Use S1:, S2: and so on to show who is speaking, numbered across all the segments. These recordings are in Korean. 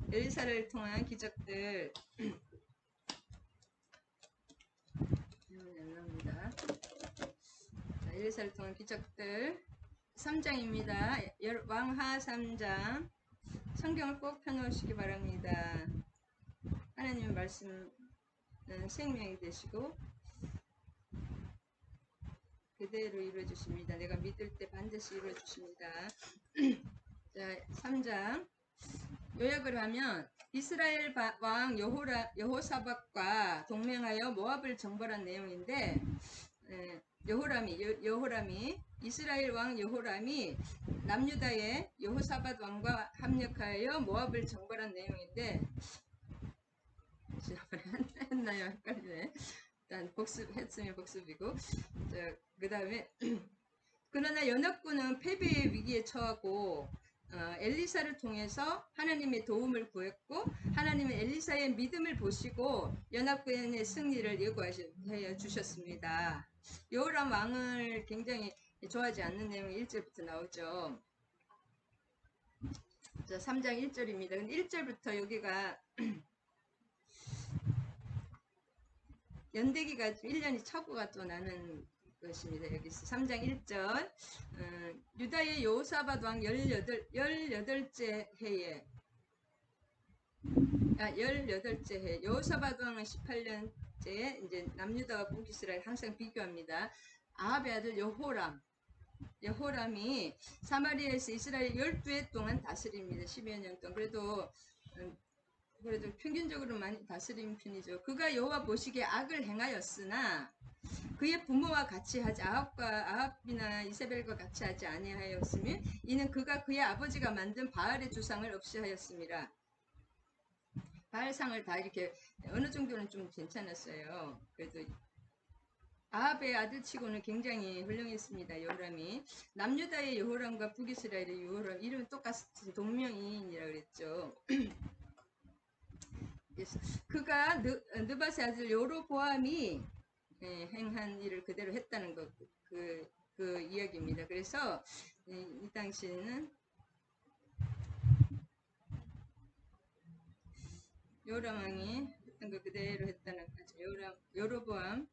S1: 엘리사를 통한 기적들 합니다. 엘리사를 통한 기적들 3장입니다. 왕하 3장 성경을 꼭 펴놓으시기 바랍니다. 하나님의 말씀은 생명이 되시고 그대로 이루어주십니다. 내가 믿을 때 반드시 이루어주십니다. 자, 3장 요약을 하면 이스라엘 왕 여호사밧과 동맹하여 모압을 정벌한 내용인데 여호람이 이스라엘 왕 여호람이 남유다의 여호사밧 왕과 합력하여 모압을 정벌한 내용인데 했나요? 헷갈리네. 일단 했으면 복습이고 그 다음에 그러나 연합군은 패배의 위기에 처하고 엘리사를 통해서 하나님의 도움을 구했고 하나님은 엘리사의 믿음을 보시고 연합군의 승리를 예고하여 주셨습니다. 여호람 왕을 굉장히 좋아하지 않는 내용이 1절부터 나오죠. 자, 3장 1절입니다. 근데 1절부터 여기가 연대기가 1년이 착오가 또 나는 것입니다. 여기서 3장 1절 유다의 여호사밧 왕 18째 해에 18째 해 여호사밧 왕은 18년째 이제 남유다와 북이스라엘 항상 비교합니다. 아합의 아들 여호람이 사마리아에서 이스라엘 12해 동안 다스립니다. 10여 년 동안. 그래도 평균적으로 많이 다스린 편이죠. 그가 여호와 보시기에 악을 행하였으나 그의 부모와 같이 하지 아합이나 이세벨과 같이 하지 아니하였으며 이는 그가 그의 아버지가 만든 바알의 주상을 없이 하였습니다. 바알상을 다 이렇게 어느 정도는 좀 괜찮았어요. 그래도 아합의 아들치고는 굉장히 훌륭했습니다. 여호람이 남유다의 여호람과 북이스라엘의 여호람 이름은 똑같은 동명이인이라 그랬죠. 그가 느밧의 아들 여로보암이 행한 일을 그대로 했다는 것, 그 이야기입니다. 그래서 이 당시에는 여호람 왕이 했던 거 그대로 했다는 거죠. 여로보암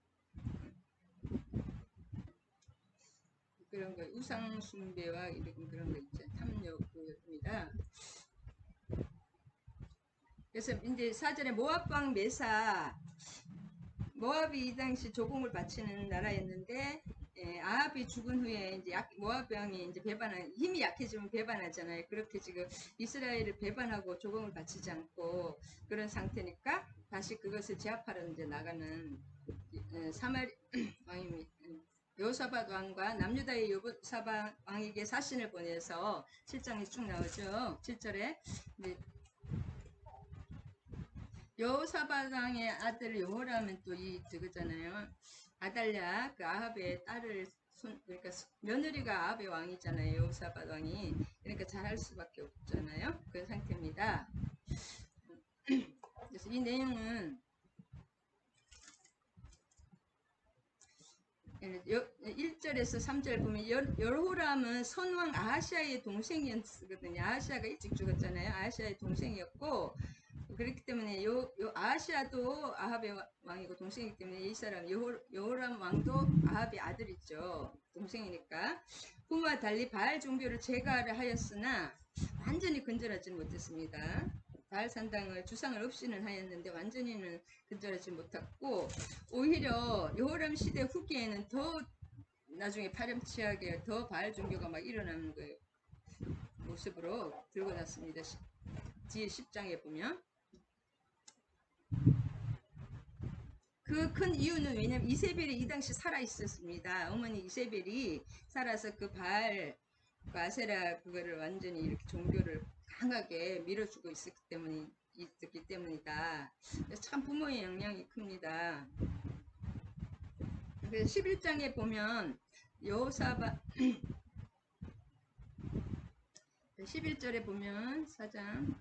S1: 그런 거 우상 숭배와 이런 그런 거 있죠. 탐욕입니다. 그래서 이제 4절에 모압 왕 메사 모압이 이 당시 조공을 바치는 나라였는데 아합이 죽은 후에 이제 모압 왕이 이제 힘이 약해지면 배반하잖아요. 그렇게 지금 이스라엘을 배반하고 조공을 바치지 않고 그런 상태니까 다시 그것을 제압하러 이제 나가는 사마리 왕입니다. 여호사밧 왕과 남유다의 여호사밧 왕에게 사신을 보내서 7장에 쭉 나오죠. 7절에 여호사밧 왕의 아들 여호람은 또 저거잖아요. 아달랴 그 아합의 딸을 그러니까 며느리가 아합의 왕이잖아요. 여호사밧 왕이 그러니까 잘할 수밖에 없잖아요. 그런 상태입니다. 그래서 이 내용은 1절에서 3절 보면 여호람은 선왕 아하시아의 동생이었거든요. 아하시아가 일찍 죽었잖아요. 아하시아의 동생이었고 그렇기 때문에 아하시아도 아합의 왕이고 동생이기 때문에 이 사람 여호람 왕도 아합의 아들이죠. 동생이니까 부모와 달리 바알 종교를 제거하려 하였으나 완전히 근절하지는 못했습니다. 바알 산당을 주상을 없이는 하였는데 완전히는 근절하지 못했고 오히려 여호람 시대 후기에는 더 나중에 파렴치하게 더 바알 종교가 막 일어나는 거예요. 모습으로 들고 났습니다. 뒤에 10장에 보면 그 큰 이유는 왜냐면 이세벨이 이 당시 살아 있었습니다. 어머니 이세벨이 살아서 그 바알 아세라 그거를 완전히 이렇게 종교를 강하게 밀어주고 있었기 때문이다. 참 부모의 영향이 큽니다. 그래서 11장에 보면 여호사밧 11절에 보면 4장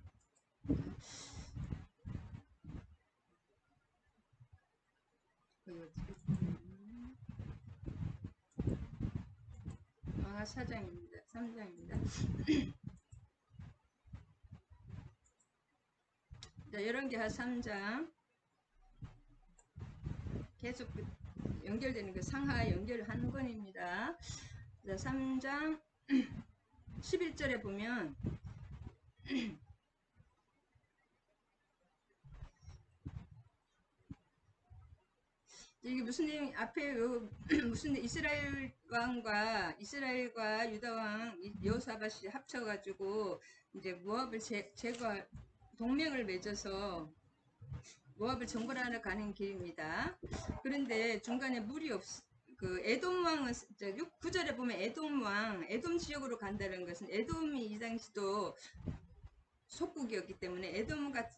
S1: 왕하 4장입니다. 3장입니다. 자, 열왕기하 3장 계속 연결되는 그 상하 연결하는 건입니다. 자, 3장 11절에 보면 이게 무슨 내용 앞에 무슨 이스라엘과 유다 왕 여호사밧이 합쳐가지고 이제 모압을 제거 동맹을 맺어서 모압을 정벌하러 가는 길입니다. 그런데 중간에 물이 그 에돔 왕은 9절에 보면 에돔 지역으로 간다는 것은 에돔이 이 당시도 속국이었기 때문에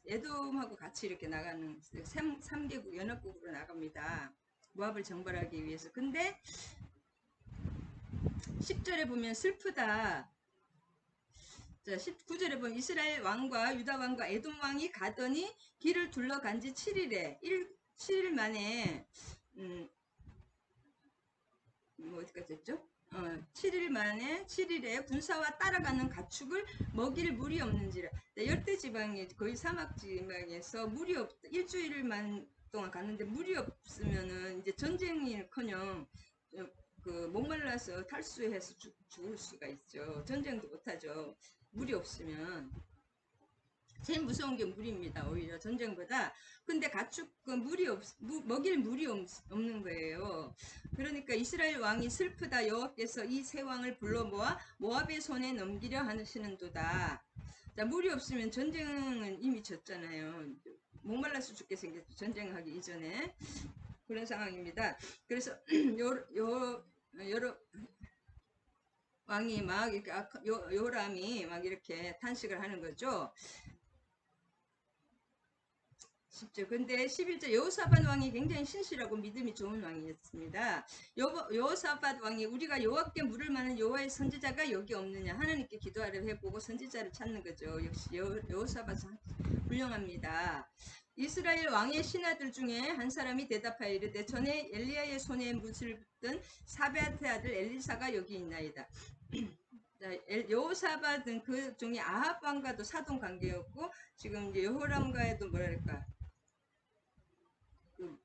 S1: 에돔하고 같이 이렇게 나가는 3개국 연합국으로 나갑니다. 모압을 정벌하기 위해서. 근데 10절에 보면 슬프다. 자, 19절에 보면 이스라엘 왕과 유다 왕과 에돔 왕이 가더니 길을 둘러간 지 7일에 7일 만에 뭐 어디까지 했죠? 7일 만에 7일에 군사와 따라가는 가축을 먹일 물이 없는지라. 열대 지방에 거의 사막 지방에서 물이 일주일만 동안 갔는데 물이 없으면은 이제 전쟁이커녕 그 목말라서 탈수해서 죽을 수가 있죠. 전쟁도 못하죠. 물이 없으면. 제일 무서운 게 물입니다. 오히려 전쟁보다. 근데 가축은 먹일 물이 없는 거예요. 그러니까 이스라엘 왕이 슬프다. 여호와께서 이 세 왕을 불러 모아 모압의 손에 넘기려 하시는도다. 자, 물이 없으면 전쟁은 이미 졌잖아요. 목말라서 죽게 생겼죠. 전쟁하기 이전에. 그런 상황입니다. 그래서 여러 왕이 막 이렇게 요람이 막 이렇게 탄식을 하는 거죠. 10절. 근데 11절 여호사밧 왕이 굉장히 신실하고 믿음이 좋은 왕이었습니다. 여호사밧 왕이 우리가 여호와께 물을 만한 여호와의 선지자가 여기 없느냐 하나님께 기도하려 해보고 선지자를 찾는 거죠. 역시 여호사밧은 훌륭합니다. 이스라엘 왕의 신하들 중에 한 사람이 대답하여 이르되 전에 엘리야의 손에 물을 붓던 사밧의 아들 엘리사가 여기 있나이다. 여호사밧은 그 중에 아합 왕과도 사돈 관계였고 지금 이제 여호람과에도 뭐랄까 그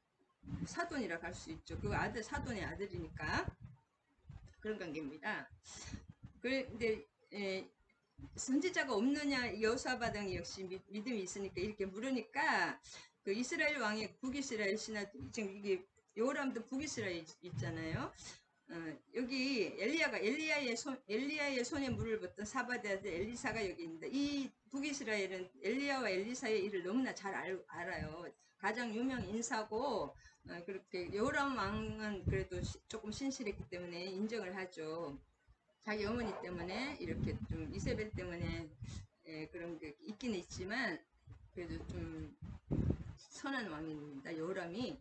S1: 사돈이라 할 수 있죠. 그 아들 사돈의 아들이니까 그런 관계입니다. 그런데 선지자가 없느냐 여호사밧은 역시 믿음이 있으니까 이렇게 물으니까 그 이스라엘 왕의 북이스라엘 신하 지금 이게 여호람도 북이스라엘 있잖아요. 여기 엘리야의 손에 물을 붓던 사밧의 아들 엘리사가 여기 있는데 이 북이스라엘은 엘리야와 엘리사의 일을 너무나 잘 알아요. 가장 유명 인사고 그렇게 여호람 왕은 그래도 조금 신실했기 때문에 인정을 하죠. 자기 어머니 때문에 이렇게 좀 이세벨 때문에 그런 게 있긴 있지만 그래도 좀 선한 왕입니다. 여호람이.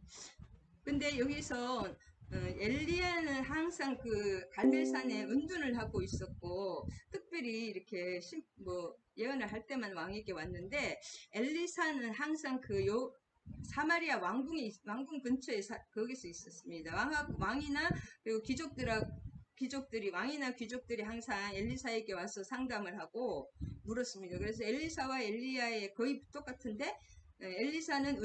S1: 근데 여기서 엘리야는 항상 그 갈멜산에 은둔을 하고 있었고 특별히 이렇게 뭐 예언을 할 때만 왕에게 왔는데 엘리사는 항상 그 사마리아 왕궁 근처에 거기서 있었습니다. 왕이나 그리고 왕이나 귀족들이 항상 엘리사에게 와서 상담을 하고 물었습니다. 그래서 엘리사와 엘리야의 거의 똑같은데 엘리야는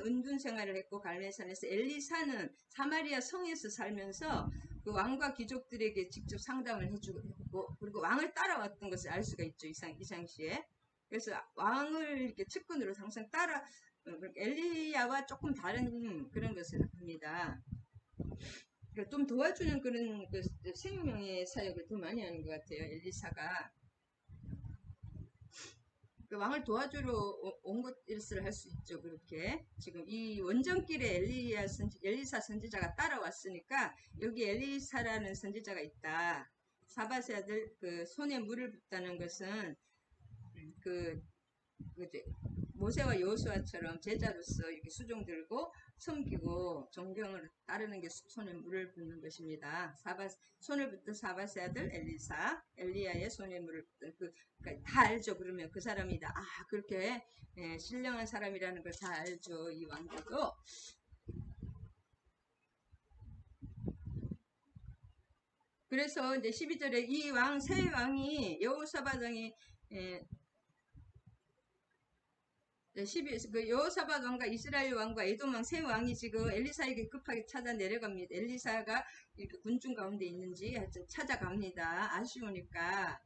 S1: 은둔 생활을 했고 갈멜산에서 엘리사는 사마리아 성에서 살면서 그 왕과 귀족들에게 직접 상담을 해주고 그리고 왕을 따라왔던 것을 알 수가 있죠. 이 당시에. 그래서 왕을 이렇게 측근으로 항상 따라 엘리야와 조금 다른 그런 것을 합니다. 좀 도와주는 그런 그 생명의 사역을 더 많이 하는 것 같아요. 엘리사가. 그 왕을 도와주러 온 것일을 할 수 있죠. 그렇게 지금 이 원정길에 엘리사 선지자가 따라왔으니까 여기 엘리사라는 선지자가 있다. 사밧의 아들 그 손에 물을 붓다는 것은 그 모세와 여호수아처럼 제자로서 이렇게 수종 들고 섬기고 존경을 따르는 게 손에 물을 붓는 것입니다. 손을 붓던 사밧의 아들 엘리야의 손에 물을 붓던 그러니까 다 알죠. 그러면 그 사람이다. 그렇게 신령한 사람이라는 걸 다 알죠. 이 왕들도. 그래서 이제 12절에 이 세 왕이 여호사밧 왕이 그 여호사밧 왕과 이스라엘 왕과 에돔 왕 세 왕이 지금 엘리사에게 급하게 찾아 내려갑니다. 엘리사가 이렇게 군중 가운데 있는지 하여튼 찾아갑니다. 아쉬우니까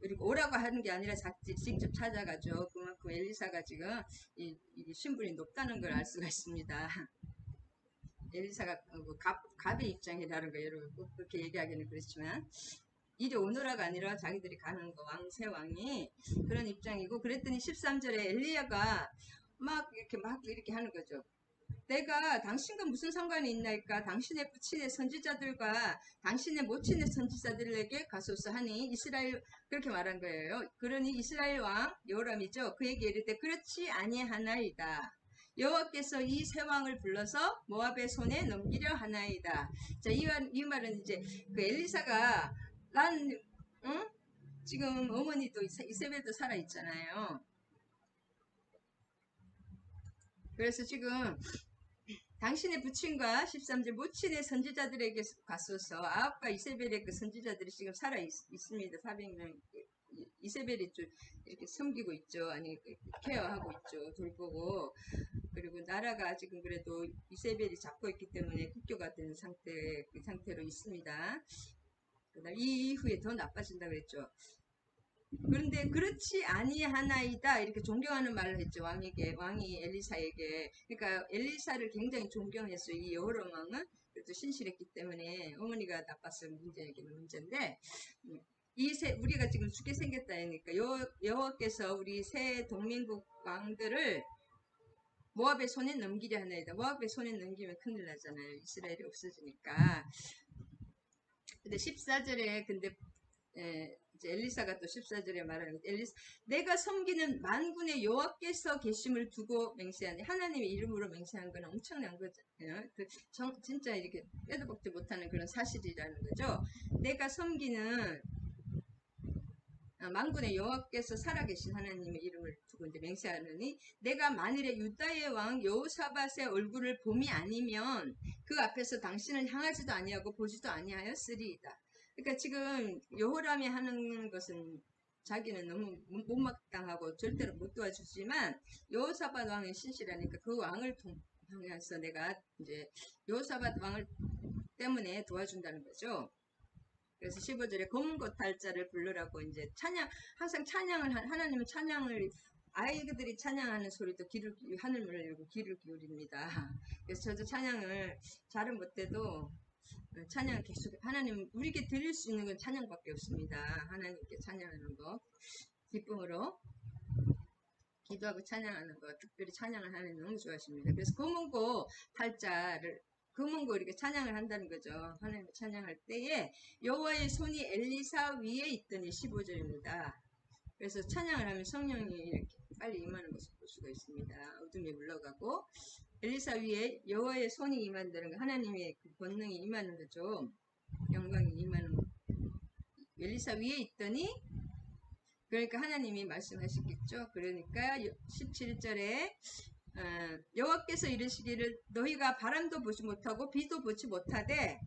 S1: 이렇게 오라고 하는 게 아니라 직접 찾아가죠. 그만큼 엘리사가 지금 이 신분이 높다는 걸 알 수가 있습니다. 엘리사가 갑의 입장이라는 거 여러분 꼭 그렇게 얘기하기는 그렇지만 이리 오너라가 아니라 자기들이 가는 거 세 왕이 그런 입장이고 그랬더니 13절에 엘리야가 막 이렇게 하는 거죠. 내가 당신과 무슨 상관이 있나이까? 당신의 부친의 선지자들과 당신의 모친의 선지자들에게 가소서 하니 이스라엘 그렇게 말한 거예요. 그러니 이스라엘 왕 여호람이죠. 그에게 이르되 그렇지 아니하나이다. 여호와께서 이 세 왕을 불러서 모압의 손에 넘기려 하나이다. 자, 이 말은 이제 그 엘리사가 응? 지금 어머니도 이세벨도 살아 있잖아요. 그래서 지금 당신의 부친과 13절 모친의 선지자들에게 가소서 아합과 이세벨의 그 선지자들이 지금 살아 있습니다. 400명 이세벨이 좀 이렇게 섬기고 있죠. 아니 케어하고 있죠. 돌보고 그리고 나라가 지금 그래도 이세벨이 잡고 있기 때문에 국교가 된 상태로 있습니다. 이 이후에 더 나빠진다고 그랬죠. 그런데 그렇지 아니하나이다 이렇게 존경하는 말을 했죠. 왕이 엘리사에게. 그러니까 엘리사를 굉장히 존경했어요. 이 여호람 왕은 그래도 신실했기 때문에 어머니가 나빴을 문제인데 우리가 지금 죽게 생겼다 하니까 여호와께서 우리 새 동맹국 왕들을 모압의 손에 넘기려 하나이다. 모압의 손에 넘기면 큰일 나잖아요. 이스라엘이 없어지니까. 근데 14절에 이제 엘리사가 또 14절에 말하는 내가 섬기는 만군의 여호와께서 계심을 두고 맹세하니 하나님의 이름으로 맹세한 건 엄청난 거잖아요. 진짜 이렇게 빼도 박지 못하는 그런 사실이라는 거죠. 내가 섬기는 만군의 여호와께서 살아계신 하나님의 이름을 두고 이제 맹세하느니 내가 만일에 유다의 왕 여호사밧의 얼굴을 봄이 아니면 그 앞에서 당신을 향하지도 아니하고 보지도 아니하였으리이다. 그러니까 지금 여호람이 하는 것은 자기는 너무 못마땅하고 절대로 못 도와주지만 여호사밧 왕은 신실하니까 그 왕을 통해서 내가 이제 여호사밧 왕을 때문에 도와준다는 거죠. 그래서 15절에 검은고 탈자를 부르라고 이제 항상 찬양을 하나님은 찬양을 아이들이 찬양하는 소리도 하늘문을 열고 귀를 기울입니다. 그래서 저도 찬양을 잘은 못해도 찬양 계속 하나님 우리에게 드릴 수 있는 건 찬양밖에 없습니다. 하나님께 찬양하는 거 기쁨으로 기도하고 찬양하는 거 특별히 찬양을 하나님 너무 좋아하십니다. 그래서 검은고 탈자를 금은고 이렇게 찬양을 한다는 거죠. 하나님 찬양할 때에 여호와의 손이 엘리사 위에 있더니 15절입니다. 그래서 찬양을 하면 성령이 이렇게 빨리 임하는 것을 볼 수가 있습니다. 어둠이 물러가고 엘리사 위에 여호와의 손이 임한다는 거 하나님의 그 권능이 임하는 거죠. 영광이 임하는 거. 엘리사 위에 있더니 그러니까 하나님이 말씀하시겠죠. 그러니까 17절에 여호와께서 이르시기를 너희가 바람도 보지 못하고 비도 보지 못하되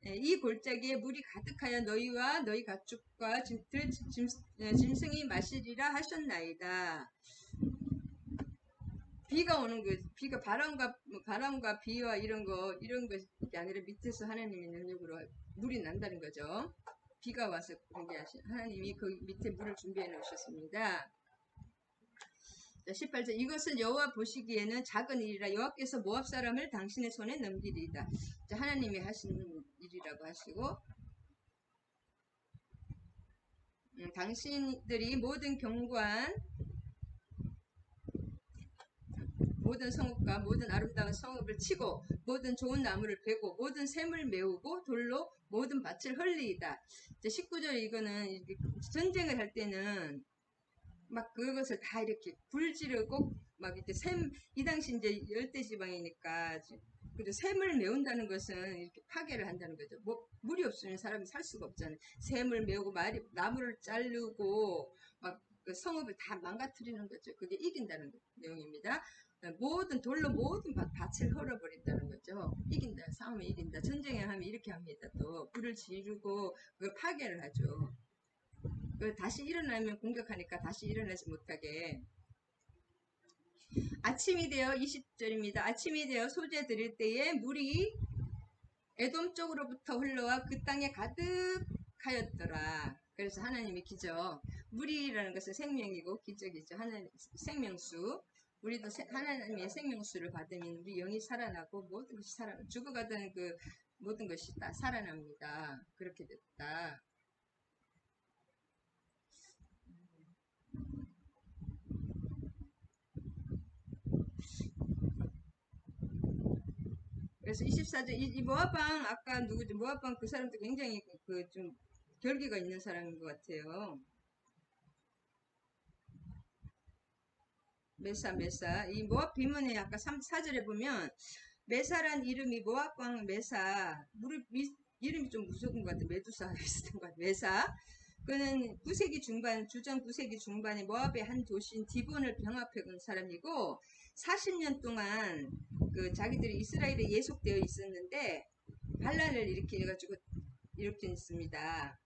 S1: 이 골짜기에 물이 가득하여 너희와 너희 가축과 짐승이 마시리라 하셨나이다. 비가 오는 거, 비가 바람과 비와 이런 것이 아니라 밑에서 하나님의 능력으로 물이 난다는 거죠. 비가 와서 하나님이 그 밑에 물을 준비해 놓으셨습니다. 18절 이것은 여호와 보시기에는 작은 일이라 여호와께서 모압 사람을 당신의 손에 넘기리이다. 하나님이 하시는 일이라고 하시고 당신들이 모든 견고한 모든 성읍과 모든 아름다운 성읍을 치고 모든 좋은 나무를 베고 모든 샘을 메우고 돌로 모든 밭을 헐리이다. 19절 이거는 전쟁을 할 때는 막 그것을 다 이렇게 불 지르고 막 이렇게 이 당시 이제 열대지방이니까 그리고 샘을 메운다는 것은 이렇게 파괴를 한다는 거죠. 뭐 물이 없으면 사람이 살 수가 없잖아요. 샘을 메우고 나무를 자르고 막 그 성읍을 다 망가뜨리는 거죠. 그게 이긴다는 내용입니다. 모든 돌로 모든 밭을 헐어버린다는 거죠. 이긴다, 싸움에 이긴다. 전쟁에 하면 이렇게 합니다. 또 불을 지르고 그걸 파괴를 하죠. 다시 일어나면 공격하니까 다시 일어나지 못하게 아침이 되어 20절입니다. 아침이 되어 소재 드릴 때에 물이 에돔 쪽으로부터 흘러와 그 땅에 가득하였더라. 그래서 하나님의 기적. 물이라는 것은 생명이고 기적이죠. 하나님 생명수. 우리도 하나님의 생명수를 받으면 우리 영이 살아나고 모든 것이 죽어가던 그 모든 것이 다 살아납니다. 그렇게 됐다. 그래서 24절 이 모압방 아까 누구죠? 모압방 그 사람도 굉장히 그 좀 결기가 있는 사람인 것 같아요. 메사 이 모압 비문에 아까 4절에 보면 메사란 이름이 모압방 메사 이름이 좀 무서운 것 같아요. 메두사 비슷한 것 같아요. 메사 그는 9세기 중반 주전 9세기 중반에 모압의 한 도시인 디본을 병합해 온 사람이고 40년 동안 그 자기들이 이스라엘에 예속되어 있었는데 반란을 일으켜가지고 이렇게 있습니다.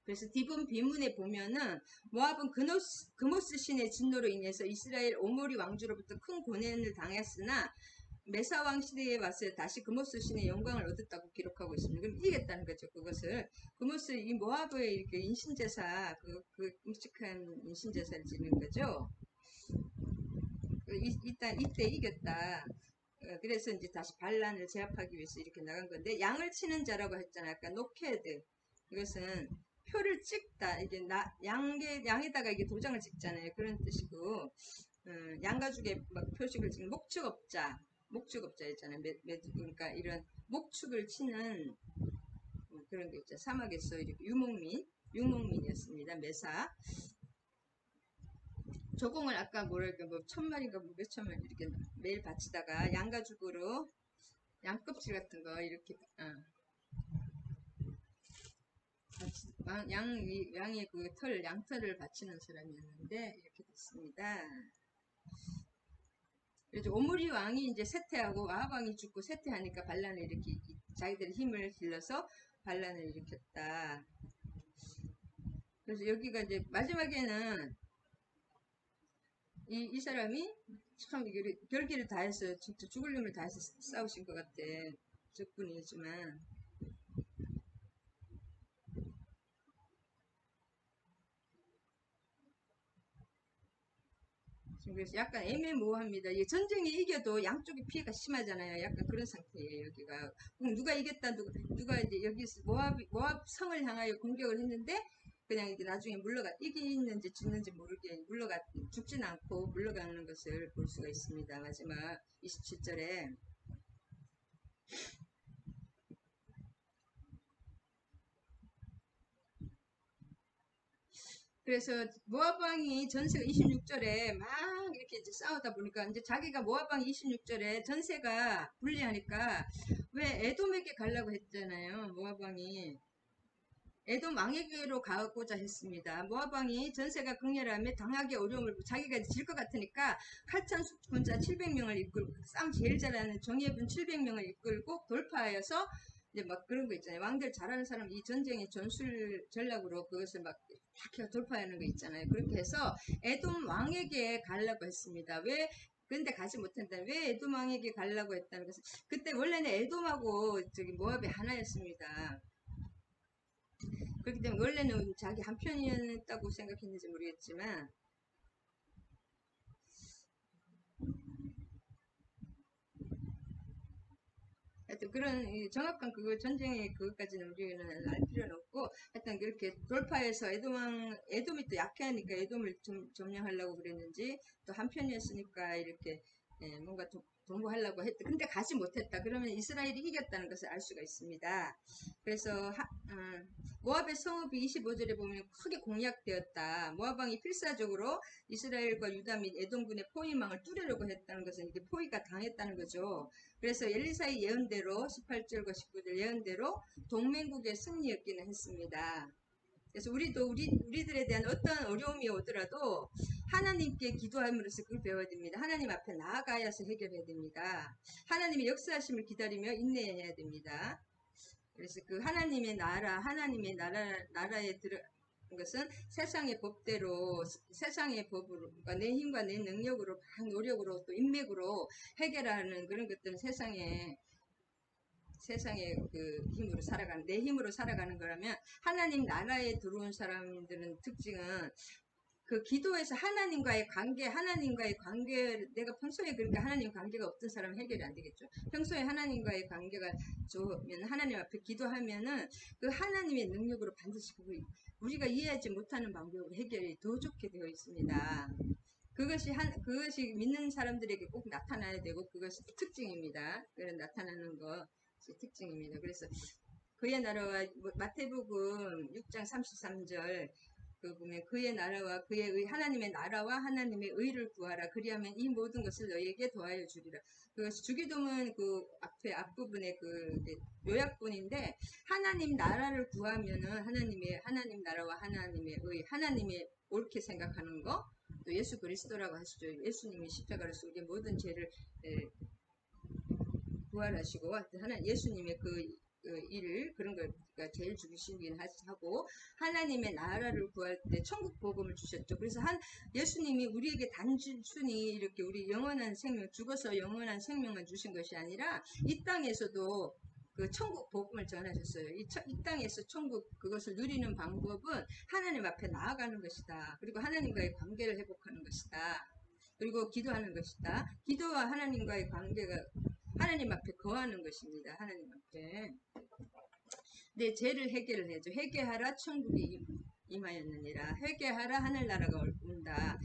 S1: 그래서 디본 비문에 보면은 모압은 그모스 신의 진노로 인해서 이스라엘 오모리 왕주로부터 큰 고난을 당했으나 메사 왕 시대에 와서 다시 그모스 신의 영광을 얻었다고 기록하고 있습니다. 그럼 이기겠다는 거죠. 그것을 그모스 이 모압의 이렇게 인신제사 그 끔찍한 인신제사를 지는 거죠. 일단 이때 이겼다. 그래서 이제 다시 반란을 제압하기 위해서 이렇게 나간 건데 양을 치는 자라고 했잖아요. 아까 노케드 이것은 표를 찍다 이게 양에다가 이게 도장을 찍잖아요. 그런 뜻이고 양가죽에 막 표식을 찍는 목축업자 있잖아요. 그러니까 이런 목축을 치는 그런 게 있죠. 사막에서 이렇게 유목민이었습니다. 메사 조공을 아까 뭐랄까 뭐 1000마리인가 뭐 몇천 마리 이렇게 매일 바치다가 양가죽으로 양껍질 같은 거 이렇게 양의 그 양털을 바치는 사람이었는데 이렇게 됐습니다. 그래서 오므리 왕이 이제 쇠퇴하고 아합 왕이 죽고 쇠퇴하니까 반란을 이렇게 자기들의 힘을 길러서 반란을 일으켰다. 그래서 여기가 이제 마지막에는 이 사람이 참 결기를 다해서 진짜 죽을 놈을 다해서 싸우신 것 같아. 적군이지만 그래서 약간 애매모호합니다. 전쟁에 이겨도 양쪽이 피해가 심하잖아요. 약간 그런 상태예요. 여기가 누가 이겼다 누가 이제 여기 모압 성을 향하여 공격을 했는데 그냥 이게 나중에 이기는지 죽는지 모르게 죽진 않고 물러가는 것을 볼 수가 있습니다. 마지막 27절에 그래서 모압 왕이 전세가 26절에 막 이렇게 이제 싸우다 보니까 이제 자기가 모압 왕이 26절에 전세가 불리하니까 왜 에돔에게 가려고 했잖아요. 모압 왕이 에돔 왕에게로 가고자 했습니다. 모압 왕이 전세가 극렬하며 당하기 어려움을 자기가 질 것 같으니까 칼찬 군자 700명을 이끌고 싸움 제일 잘하는 정예군 700명을 이끌고 돌파하여서 이제 막 그런 거 있잖아요. 왕들 잘하는 사람 이 전쟁의 전술 전략으로 그것을 막 돌파하는 거 있잖아요. 그렇게 해서 에돔 왕에게 가려고 했습니다. 왜 근데 가지 못한다. 왜 에돔 왕에게 가려고 했다는 것은 그때 원래는 에돔하고 저기 모압이 하나였습니다. 그렇기 때문에 원래는 자기 한 편이었다고 생각했는지 모르겠지만 하여튼 그런 정확한 그거 전쟁의 그것까지는 우리는 알 필요는 없고 하여튼 그렇게 돌파해서 에돔이 또 약해하니까 에돔을 좀 점령하려고 그랬는지 또 한편이었으니까 이렇게 뭔가 동부하려고 했다. 근데 가지 못했다. 그러면 이스라엘이 이겼다는 것을 알 수가 있습니다. 그래서 모압의 성읍이 25절에 보면 크게 공략되었다. 모압 왕이 필사적으로 이스라엘과 유다 및 에돔군의 포위망을 뚫으려고 했다는 것은 이게 포위가 당했다는 거죠. 그래서 엘리사의 예언대로 18절과 19절 예언대로 동맹국의 승리였기는 했습니다. 그래서 우리들에 대한 어떤 어려움이 오더라도 하나님께 기도함으로써 그걸 배워야 됩니다. 하나님 앞에 나아가야서 해결해야 됩니다. 하나님의 역사하심을 기다리며 인내해야 됩니다. 그래서 그 하나님의 나라에 것은 세상의 법대로 세상의 법으로 그러니까 내 힘과 내 능력으로 막 노력으로 또 인맥으로 해결하는 그런 것들은 세상의 그 힘으로 살아가는 내 힘으로 살아가는 거라면 하나님 나라에 들어온 사람들은 특징은 그 기도에서 하나님과의 관계, 내가 평소에 그러니까 하나님 관계가 없던 사람은 해결이 안 되겠죠. 평소에 하나님과의 관계가 좋으면 하나님 앞에 기도하면은 그 하나님의 능력으로 반드시 우리가 이해하지 못하는 방법으로 해결이 더 좋게 되어 있습니다. 그것이 믿는 사람들에게 꼭 나타나야 되고 그것이 특징입니다. 그런 나타나는 것이 특징입니다. 그래서 그의 나라와 마태복음 6장 33절 그 보면 그의 나라와 하나님의 나라와 하나님의 의를 구하라. 그리하면 이 모든 것을 너희에게 더하여 주리라. 그것이 주기도문 그 앞부분의 그 요약본인데 하나님 나라를 구하면은 하나님 나라와 하나님의 의, 하나님의 옳게 생각하는 거, 또 예수 그리스도라고 하시죠. 예수님이 십자가를 쓰고 모든 죄를 부활하시고 예수님의 그 일을 그런 걸 제일 중심이긴 하고 하나님의 나라를 구할 때 천국 복음을 주셨죠. 그래서 예수님이 우리에게 단순히 이렇게 우리 영원한 생명 죽어서 영원한 생명만 주신 것이 아니라 이 땅에서도 그 천국 복음을 전하셨어요. 이 땅에서 천국 그것을 누리는 방법은 하나님 앞에 나아가는 것이다. 그리고 하나님과의 관계를 회복하는 것이다. 그리고 기도하는 것이다. 기도와 하나님과의 관계가 하나님 앞에 거하는 것입니다. 하나님 앞에. 내 죄를 해결을 해줘. 회개하라 천국이 임하였느니라. 회개하라 하늘나라가 온다.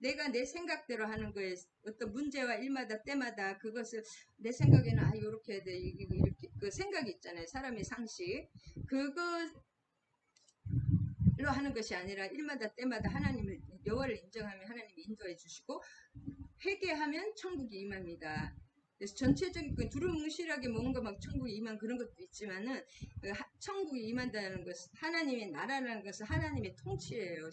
S1: 내가 내 생각대로 하는 거에 어떤 문제와 일마다 때마다 그것을 내 생각에는 요렇게 해야 돼. 이렇게 그 생각이 있잖아요. 사람의 상식. 그걸로 하는 것이 아니라 일마다 때마다 하나님을 여호와를 인정하면 하나님이 인도해 주시고 회개하면 천국이 임합니다. 그래서 전체적인 그 두루뭉실하게 뭔가 막 천국이 임한 그런 것도 있지만은 천국이 임한다는 것은 하나님의 나라라는 것은 하나님의 통치예요.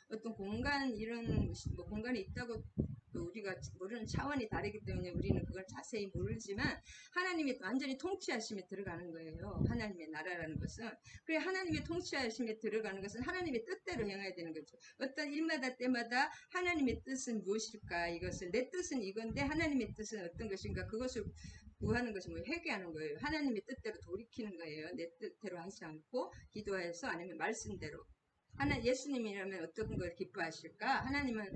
S1: 어떤 공간 이런 뭐 공간이 있다고 또 우리가 모르는 차원이 다르기 때문에 우리는 그걸 자세히 모르지만 하나님이 완전히 통치하심에 들어가는 거예요. 하나님의 나라라는 것은. 그래 하나님의 통치하심에 들어가는 것은 하나님의 뜻대로 행해야 되는 거죠. 어떤 일마다 때마다 하나님의 뜻은 무엇일까? 이것을 내 뜻은 이건데 하나님의 뜻은 어떤 것인가? 그것을 구하는 것이 회개하는 거예요. 하나님의 뜻대로 돌이키는 거예요. 내 뜻대로 하지 않고 기도해서 아니면 말씀대로. 예수님이라면 어떤 걸 기뻐하실까? 하나님은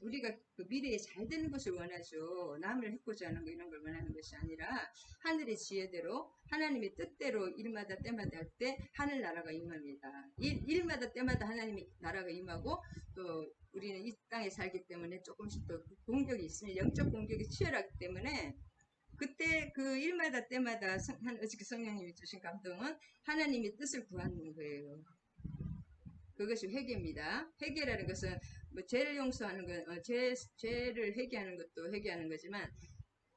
S1: 우리가 그 미래에 잘 되는 것을 원하죠. 남을 해코지 하는 거 이런 걸 원하는 것이 아니라 하늘의 지혜대로 하나님의 뜻대로 일마다 때마다 할 때 하늘나라가 임합니다. 일마다 때마다 하나님의 나라가 임하고 또 우리는 이 땅에 살기 때문에 조금씩 또 공격이 있으면 영적 공격이 치열하기 때문에 그때 그 일마다 때마다 어저께 성령님이 주신 감동은 하나님의 뜻을 구하는 거예요. 그것이 회개입니다. 회개라는 것은 뭐 죄를 용서하는 건 죄를 회개하는 것도 회개하는 거지만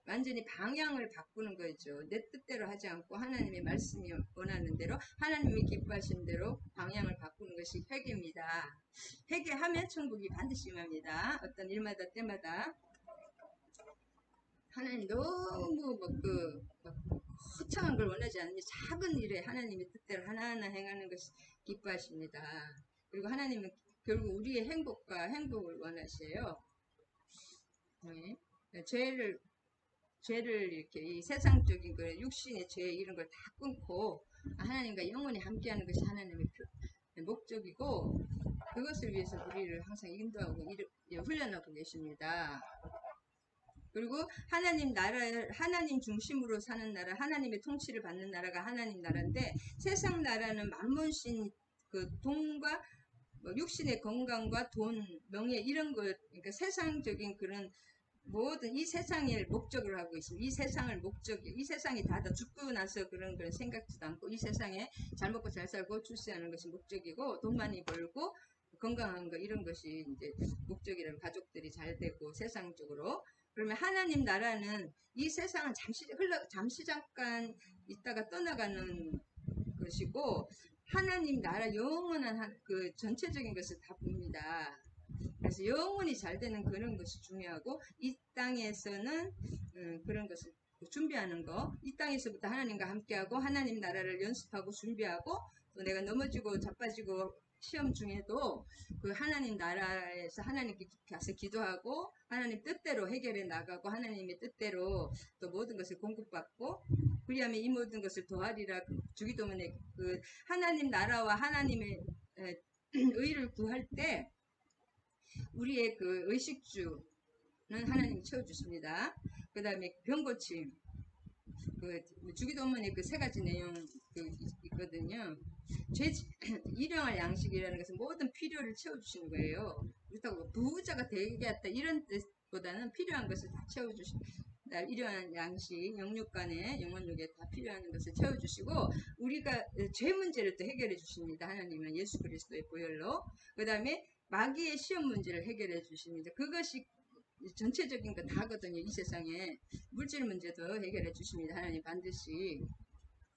S1: 완전히 방향을 바꾸는 거죠. 내 뜻대로 하지 않고 하나님의 말씀이 원하는 대로 하나님이 기뻐하시는 대로 방향을 바꾸는 것이 회개입니다. 회개하면 천국이 반드시 임합니다. 어떤 일마다 때마다 하나님 너무 거창한 걸 원하지 않으면 작은 일에 하나님의 뜻대로 하나하나 행하는 것이 기뻐하십니다. 그리고 하나님은 결국 우리의 행복을 원하세요. 네. 죄를 이렇게 이 세상적인 그 육신의 죄 이런 걸 다 끊고 하나님과 영원히 함께하는 것이 하나님의 목적이고 그것을 위해서 우리를 항상 인도하고 훈련하고 계십니다. 그리고 하나님 중심으로 사는 나라, 하나님의 통치를 받는 나라가 하나님 나라인데 세상 나라는 만문신 그 돈과 육신의 건강과 돈, 명예 이런 것, 그러니까 세상적인 그런 모든 이 세상을 목적으로 하고 있습니다. 이 세상이 다 죽고 나서 그런 걸 생각지도 않고 이 세상에 잘 먹고 잘 살고 출세하는 것이 목적이고 돈 많이 벌고 건강한 거 이런 것이 이제 목적이라면 가족들이 잘 되고 세상적으로 그러면 하나님 나라는 이 세상은 잠시 잠깐 있다가 떠나가는 것이고 하나님 나라 영원한 그 전체적인 것을 다 봅니다. 그래서 영원히 잘 되는 그런 것이 중요하고 이 땅에서는 그런 것을 준비하는 거 이 땅에서부터 하나님과 함께하고 하나님 나라를 연습하고 준비하고 또 내가 넘어지고 자빠지고 시험 중에도 그 하나님 나라에서 하나님께 가서 기도하고 하나님 뜻대로 해결해 나가고 하나님의 뜻대로 또 모든 것을 공급받고 그리하면 이 모든 것을 더하리라 주기도문에 그 하나님 나라와 하나님의 의를 구할 때 우리의 그 의식주는 하나님이 채워주십니다. 그 다음에 병고침 그 주기도문에 그 세 가지 내용 있거든요. 일용할 양식이라는 것은 모든 필요를 채워주시는 거예요. 그렇다고 부자가 되겠다 이런 뜻보다는 필요한 것을 다 채워주시는 일용할 양식, 영육간에 영혼육에 다 필요한 것을 채워주시고 우리가 죄 문제를 또 해결해 주십니다. 하나님은 예수 그리스도의 보혈로. 그 다음에 마귀의 시험 문제를 해결해 주십니다. 그것이 전체적인 거 다거든요. 이 세상에 물질 문제도 해결해 주십니다. 하나님 반드시.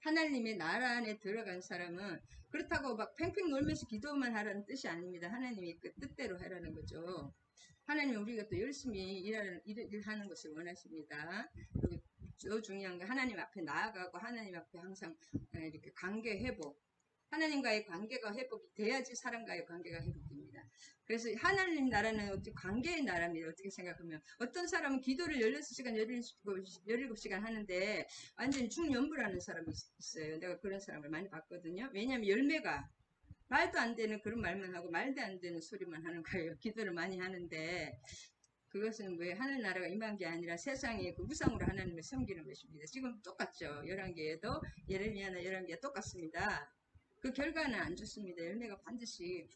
S1: 하나님의 나라 안에 들어간 사람은 그렇다고 막 팽팽 놀면서 기도만 하라는 뜻이 아닙니다. 하나님이 그 뜻대로 하라는 거죠. 하나님은 우리가 또 열심히 일하는 것을 원하십니다. 그리고 더 중요한 게 하나님 앞에 나아가고 하나님 앞에 항상 이렇게 관계 회복, 하나님과의 관계가 회복이 돼야지 사람과의 관계가 회복됩니다. 그래서 하나님 나라는 어떻게 관계의 나라입니다. 어떻게 생각하면 어떤 사람은 기도를 16시간, 17시간 하는데 완전히 중연부라는 사람이 있어요. 내가 그런 사람을 많이 봤거든요. 왜냐하면 열매가 말도 안 되는 그런 말만 하고 말도 안 되는 소리만 하는 거예요. 기도를 많이 하는데 그것은 왜 하늘 나라가 임한 게 아니라 세상의 그 우상으로 하나님을 섬기는 것입니다. 지금 똑같죠. 11개에도 예레미야나 11개 똑같습니다. 그 결과는 안 좋습니다. 열매가 반드시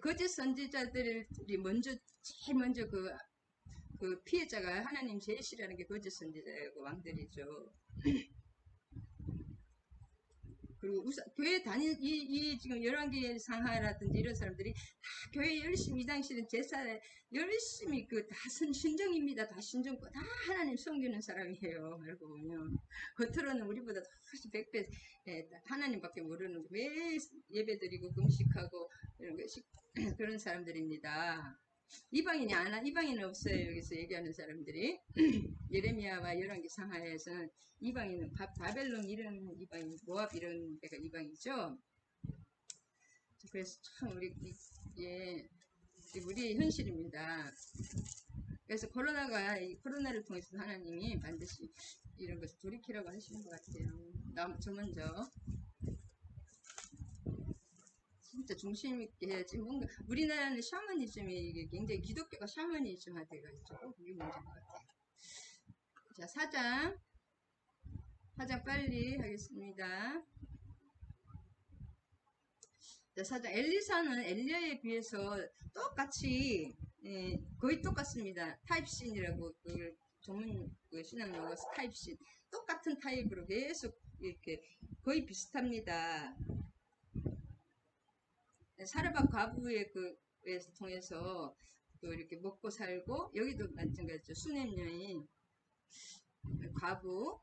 S1: 거짓 선지자들이 제일 먼저 그 피해자가 하나님 제일 싫어하는 게 거짓 선지자고 왕들이죠. 그리고 교회 지금 11개 상하라든지 이런 사람들이 다 교회 열심히 이 당시는 제사에 열심히 다 신정입니다. 다 신정고 다 하나님 섬기는 사람이에요. 알고 보면 겉으로는 우리보다 훨씬 100배 하나님밖에 모르는 왜 예배드리고 금식하고 이런 것이 그런 사람들입니다. 이방인은 없어요. 여기서 얘기하는 사람들이. 예레미야와 11개 상하에서는 이방인은 바벨론 이런 이방인, 모압 이런 데가 이방이죠. 그래서 참 우리의 현실입니다. 그래서 코로나를 통해서 하나님이 반드시 이런 것을 돌이키라고 하시는 것 같아요. 저 먼저. 진짜 중심 있게 해야지. 뭔가 우리나라는 샤머니즘이 굉장히 기독교가 샤머니즘화되어 있죠. 그게 문제인 것 같아요. 자, 4장 빨리 하겠습니다. 자, 4장 엘리사는 엘리야에 비해서 똑같이 거의 똑같습니다. 타입신이라고 그 전문 신앙 용어 타입신 똑같은 타입으로 계속 이렇게 거의 비슷합니다. 사르밧 과부의 그에서 통해서 또 이렇게 먹고 살고 여기도 마찬가지죠. 수냄 여인 과부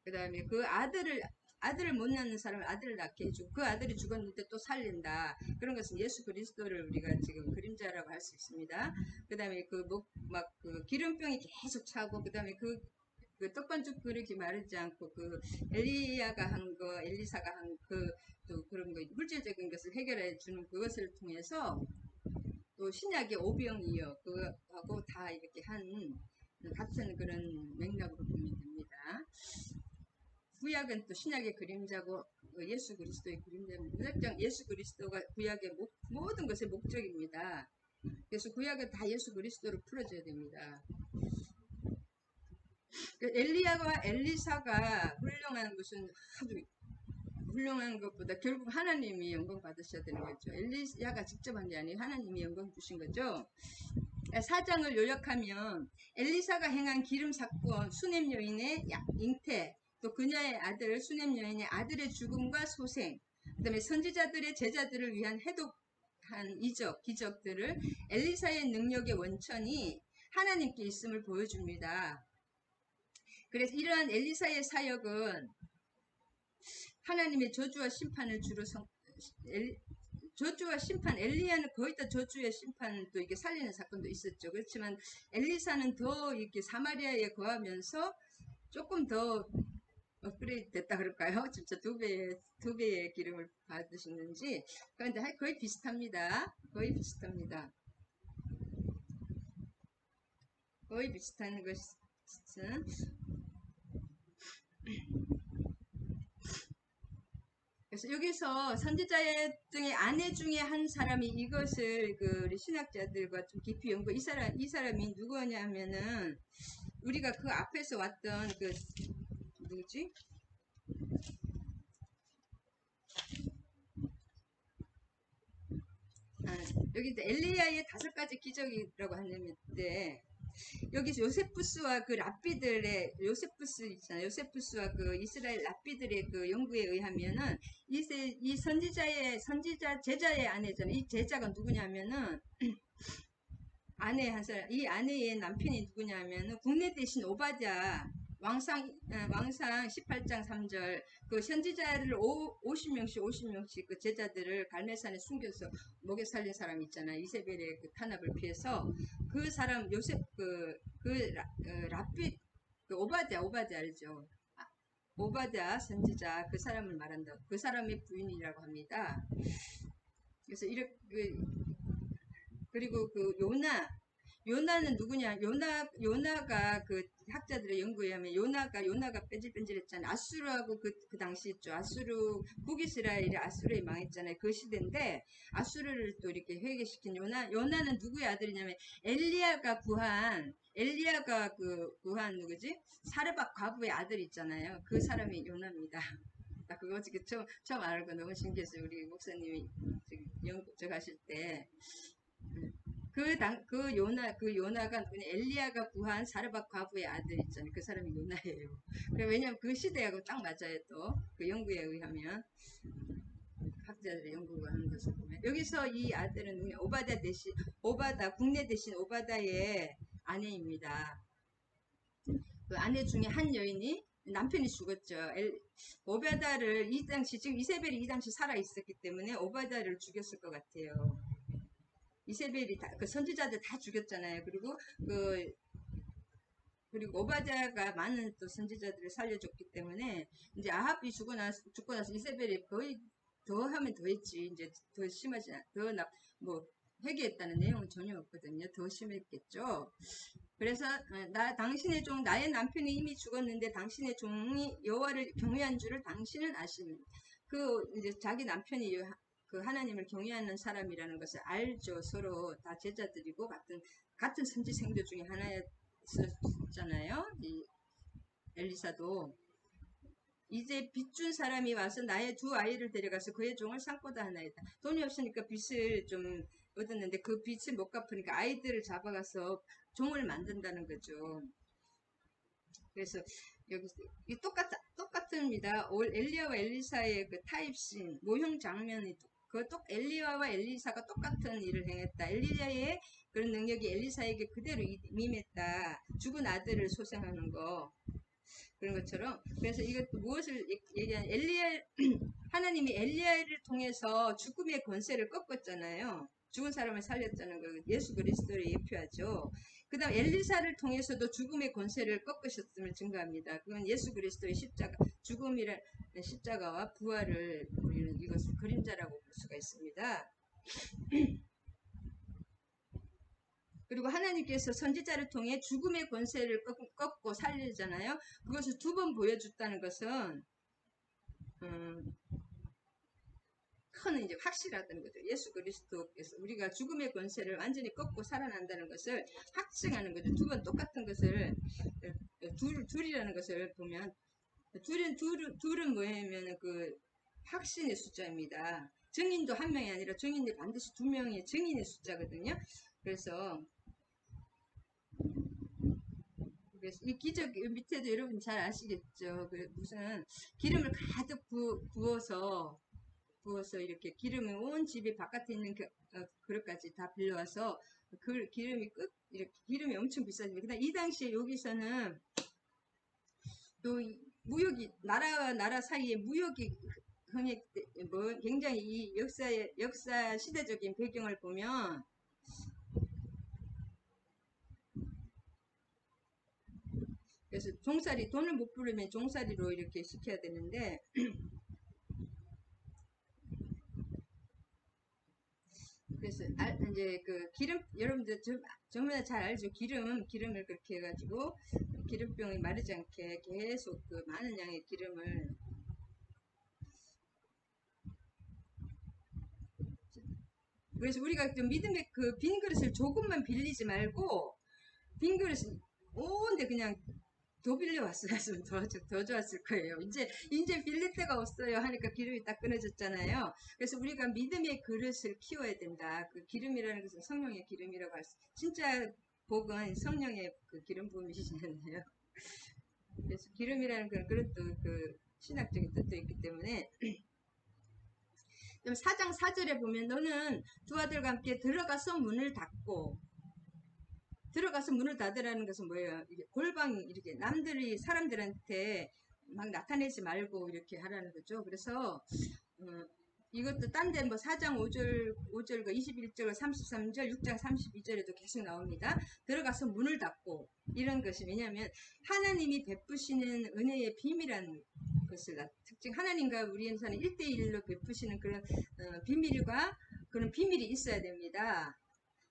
S1: 그 다음에 그 아들을 못 낳는 사람을 아들을 낳게 해주고 그 아들이 죽었는데 또 살린다. 그런 것은 예수 그리스도를 우리가 지금 그림자라고 할 수 있습니다. 그 다음에 그 기름병이 계속 차고 그 다음에 그 떡반죽 그릇이 마르지 않고 그 엘리사가 한 또 그런 거 물질적인 것을 해결해 주는 그것을 통해서 또 신약의 오병이어 그하고 다 이렇게 한 같은 그런 맥락으로 보면 됩니다. 구약은 또 신약의 그림자고 예수 그리스도의 그림자입니다. 무작정 예수 그리스도가 구약의 모든 것의 목적입니다. 그래서 구약은 다 예수 그리스도로 풀어져야 됩니다. 엘리야와 엘리사가 훌륭한 것은 아주 훌륭한 것보다 결국 하나님이 영광 받으셔야 되는 거죠. 엘리야가 직접 한 게 아니고 하나님이 영광 주신 거죠. 4장을 요약하면 엘리사가 행한 기름 사건, 수냄 여인의 잉태, 또 그녀의 아들 수냄 여인의 아들의 죽음과 소생, 그 다음에 선지자들의 제자들을 위한 해독한 기적들을 엘리사의 능력의 원천이 하나님께 있음을 보여줍니다. 그래서 이러한 엘리사의 사역은 하나님의 저주와 심판을 저주와 심판, 엘리야는 거의 다 저주의 심판도 이게 살리는 사건도 있었죠. 그렇지만 엘리사는 더 이렇게 사마리아에 거하면서 조금 더 업그레이드 됐다 그럴까요? 진짜 두 배의 기름을 받으시는지. 그런데 거의 비슷합니다. 거의 비슷합니다. 거의 비슷한 것은. 그래서 여기서 선지자의 중에 아내 중에 한 사람이 이것을 우리 신학자들과 좀 깊이 연구, 이 사람이 누구냐면은 우리가 그 앞에서 왔던 누구지? 여기 엘리야의 5가지 기적이라고 하는데, 여기서 요세푸스와 그 랍비들의, 요세푸스 있잖아요. 요세푸스와 그 이스라엘 랍비들의 그 연구에 의하면은, 이 제자의 아내잖아요. 이 제자가 누구냐면은, 아내 한 사람, 이 아내의 남편이 누구냐면은, 국내 대신 오바댜, 왕상 18장 3절, 그 선지자를 50명씩 그 제자들을 갈매산에 숨겨서 목에 살린 사람 있잖아요. 이세벨의 그 탄압을 피해서 그 사람 요셉 랍비 오바댜 알죠? 오바댜 선지자 그 사람을 말한다. 그 사람의 부인이라고 합니다. 그래서 이렇게 그리고 요나는 누구냐? 요나가 그 학자들의 연구에 의하면 요나가 뺀질뺀질했잖아요. 아수르하고 그 당시 있죠. 북이스라엘이 아수르에 망했잖아요. 그 시대인데 아수르를 또 이렇게 회개시킨 요나는 누구의 아들이냐면 엘리야가 구한 누구지? 사르밧 과부의 아들 있잖아요. 그 사람이 요나입니다. 나 그거 지금 처음 알고 너무 신기했어요. 우리 목사님이 저거 하실 때. 요나가 누구냐? 엘리야가 구한 사르밧 과부의 아들 있잖아요. 그 사람이 요나예요. 왜냐면 그 시대하고 딱 맞아요, 또. 그 연구에 의하면. 학자들의 연구가 하는 것을 보면. 여기서 이 아들은 누구냐? 국내 대신 오바다의 아내입니다. 그 아내 중에 한 여인이 남편이 죽었죠. 오바다를 지금 이세벨이 이 당시 살아있었기 때문에 오바다를 죽였을 것 같아요. 이세벨이 그 선지자들 다 죽였잖아요. 그리고 오바댜가 많은 또 선지자들을 살려줬기 때문에 이제 아합이 죽고 나서 이세벨이 거의 더 하면 더 했지. 이제 더 심하지 뭐 회개했다는 내용은 전혀 없거든요. 더 심했겠죠. 그래서 나의 남편이 이미 죽었는데 당신의 종이 여호와를 경외한 줄을 당신은 아시는. 이제 자기 남편이 그 하나님을 경외하는 사람이라는 것을 알죠. 서로 다 제자들이고 같은 선지생도 중에 하나였잖아요. 이 엘리사도. 이제 빚 준 사람이 와서 나의 2 아이를 데려가서 그의 종을 삼고다 하나이다. 돈이 없으니까 빚을 좀 얻었는데 그 빚을 못 갚으니까 아이들을 잡아가서 종을 만든다는 거죠. 그래서 여기 똑같습니다. 엘리야와 엘리사의 그 타입신 모형 장면이 엘리야와 엘리사가 똑같은 일을 행했다. 엘리야의 그런 능력이 엘리사에게 그대로 임했다. 죽은 아들을 소생하는 거. 그런 것처럼. 그래서 이것도 무엇을 얘기하는 하나님이 엘리야를 통해서 죽음의 권세를 꺾었잖아요. 죽은 사람을 살렸다는 거 예수 그리스도를 예표하죠. 그 다음 엘리사를 통해서도 죽음의 권세를 꺾으셨음을 증거합니다. 그건 예수 그리스도의 죽음이란 십자가와 부활을 우리는 이것을 그림자라고 볼 수가 있습니다. 그리고 하나님께서 선지자를 통해 죽음의 권세를 꺾고 살리잖아요. 그것을 2번 보여줬다는 것은 큰 이제 확실하다는 거죠. 예수 그리스도께서 우리가 죽음의 권세를 완전히 꺾고 살아난다는 것을 확증하는 거죠. 2번 똑같은 것을 둘이라는 것을 보면 둘은 뭐냐면 그 확신의 숫자입니다. 증인도 한 명이 아니라 증인이 반드시 2명의 증인의 숫자거든요. 그래서 이 기적 밑에도 여러분 잘 아시겠죠. 무슨 기름을 가득 부어서 이렇게 기름을 온 집이 바깥에 있는 그릇까지 다 빌려와서 그 기름이 이렇게 기름이 엄청 비싸집니다. 그다음 이 당시에 여기서는 또 무역이 나라와 나라 사이에 무역이 굉장히 이 역사 시대적인 배경을 보면 그래서 그래서 종살이, 돈을 못 부르면 종살이로 이렇게 시켜야 되는데, 그래서 이제 그 기름, 여러분들 정말 잘 알죠. 기름을 그렇게 해가지고 기름병이 마르지 않게 계속 그 많은 양의 기름을. 그래서 우리가 좀 믿음의 그 빈 그릇을 조금만 빌리지 말고, 빈 그릇을 온데 그냥 더 빌려왔으면 더 좋았을 거예요. 이제 빌릴 데가 없어요 하니까 기름이 딱 끊어졌잖아요. 그래서 우리가 믿음의 그릇을 키워야 된다. 그 기름이라는 것은 성령의 기름이라고 할 수, 진짜 복은 성령의 그 기름 부음이시잖아요. 그래서 기름이라는 그런 또 그 신학적인 뜻도 있기 때문에, 그럼 4장 4절에 보면 너는 두 아들과 함께 들어가서 문을 닫고, 들어가서 문을 닫으라는 것은 뭐예요? 이게 골방이 이렇게 남들이 사람들한테 막 나타내지 말고 이렇게 하라는 거죠. 그래서 이것도 딴 데 뭐 4장 5절과 21절, 33절, 6장 32절에도 계속 나옵니다. 들어가서 문을 닫고, 이런 것이 왜냐하면 하나님이 베푸시는 은혜의 비밀한 것을 특징, 하나님과 우리 인사는 1대1로 베푸시는 그런 비밀과 그런 비밀이 있어야 됩니다.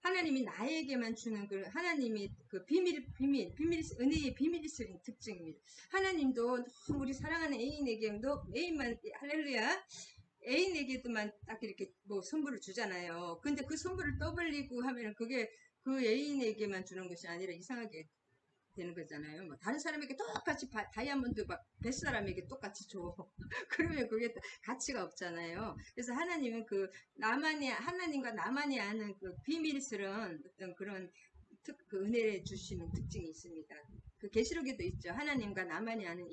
S1: 하나님이 나에게만 주는 그 하나님이 그 비밀 은혜의 비밀이 있는 특징입니다. 하나님도 우리 사랑하는 애인에게도 애인만 할렐루야 애인에게도만 딱 이렇게 뭐 선물을 주잖아요. 근데 그 선물을 떠벌리고 하면 그게 그 애인에게만 주는 것이 아니라 이상하게 되는 거잖아요. 뭐 다른 사람에게 똑같이 다이아몬드 막 뱃사람에게 똑같이 줘. 그러면 그게 가치가 없잖아요. 그래서 하나님은 하나님과 나만이 아는 그 비밀스러운 어떤 그런 그 은혜를 주시는 특징이 있습니다. 그 계시록에도 있죠. 하나님과 나만이 아는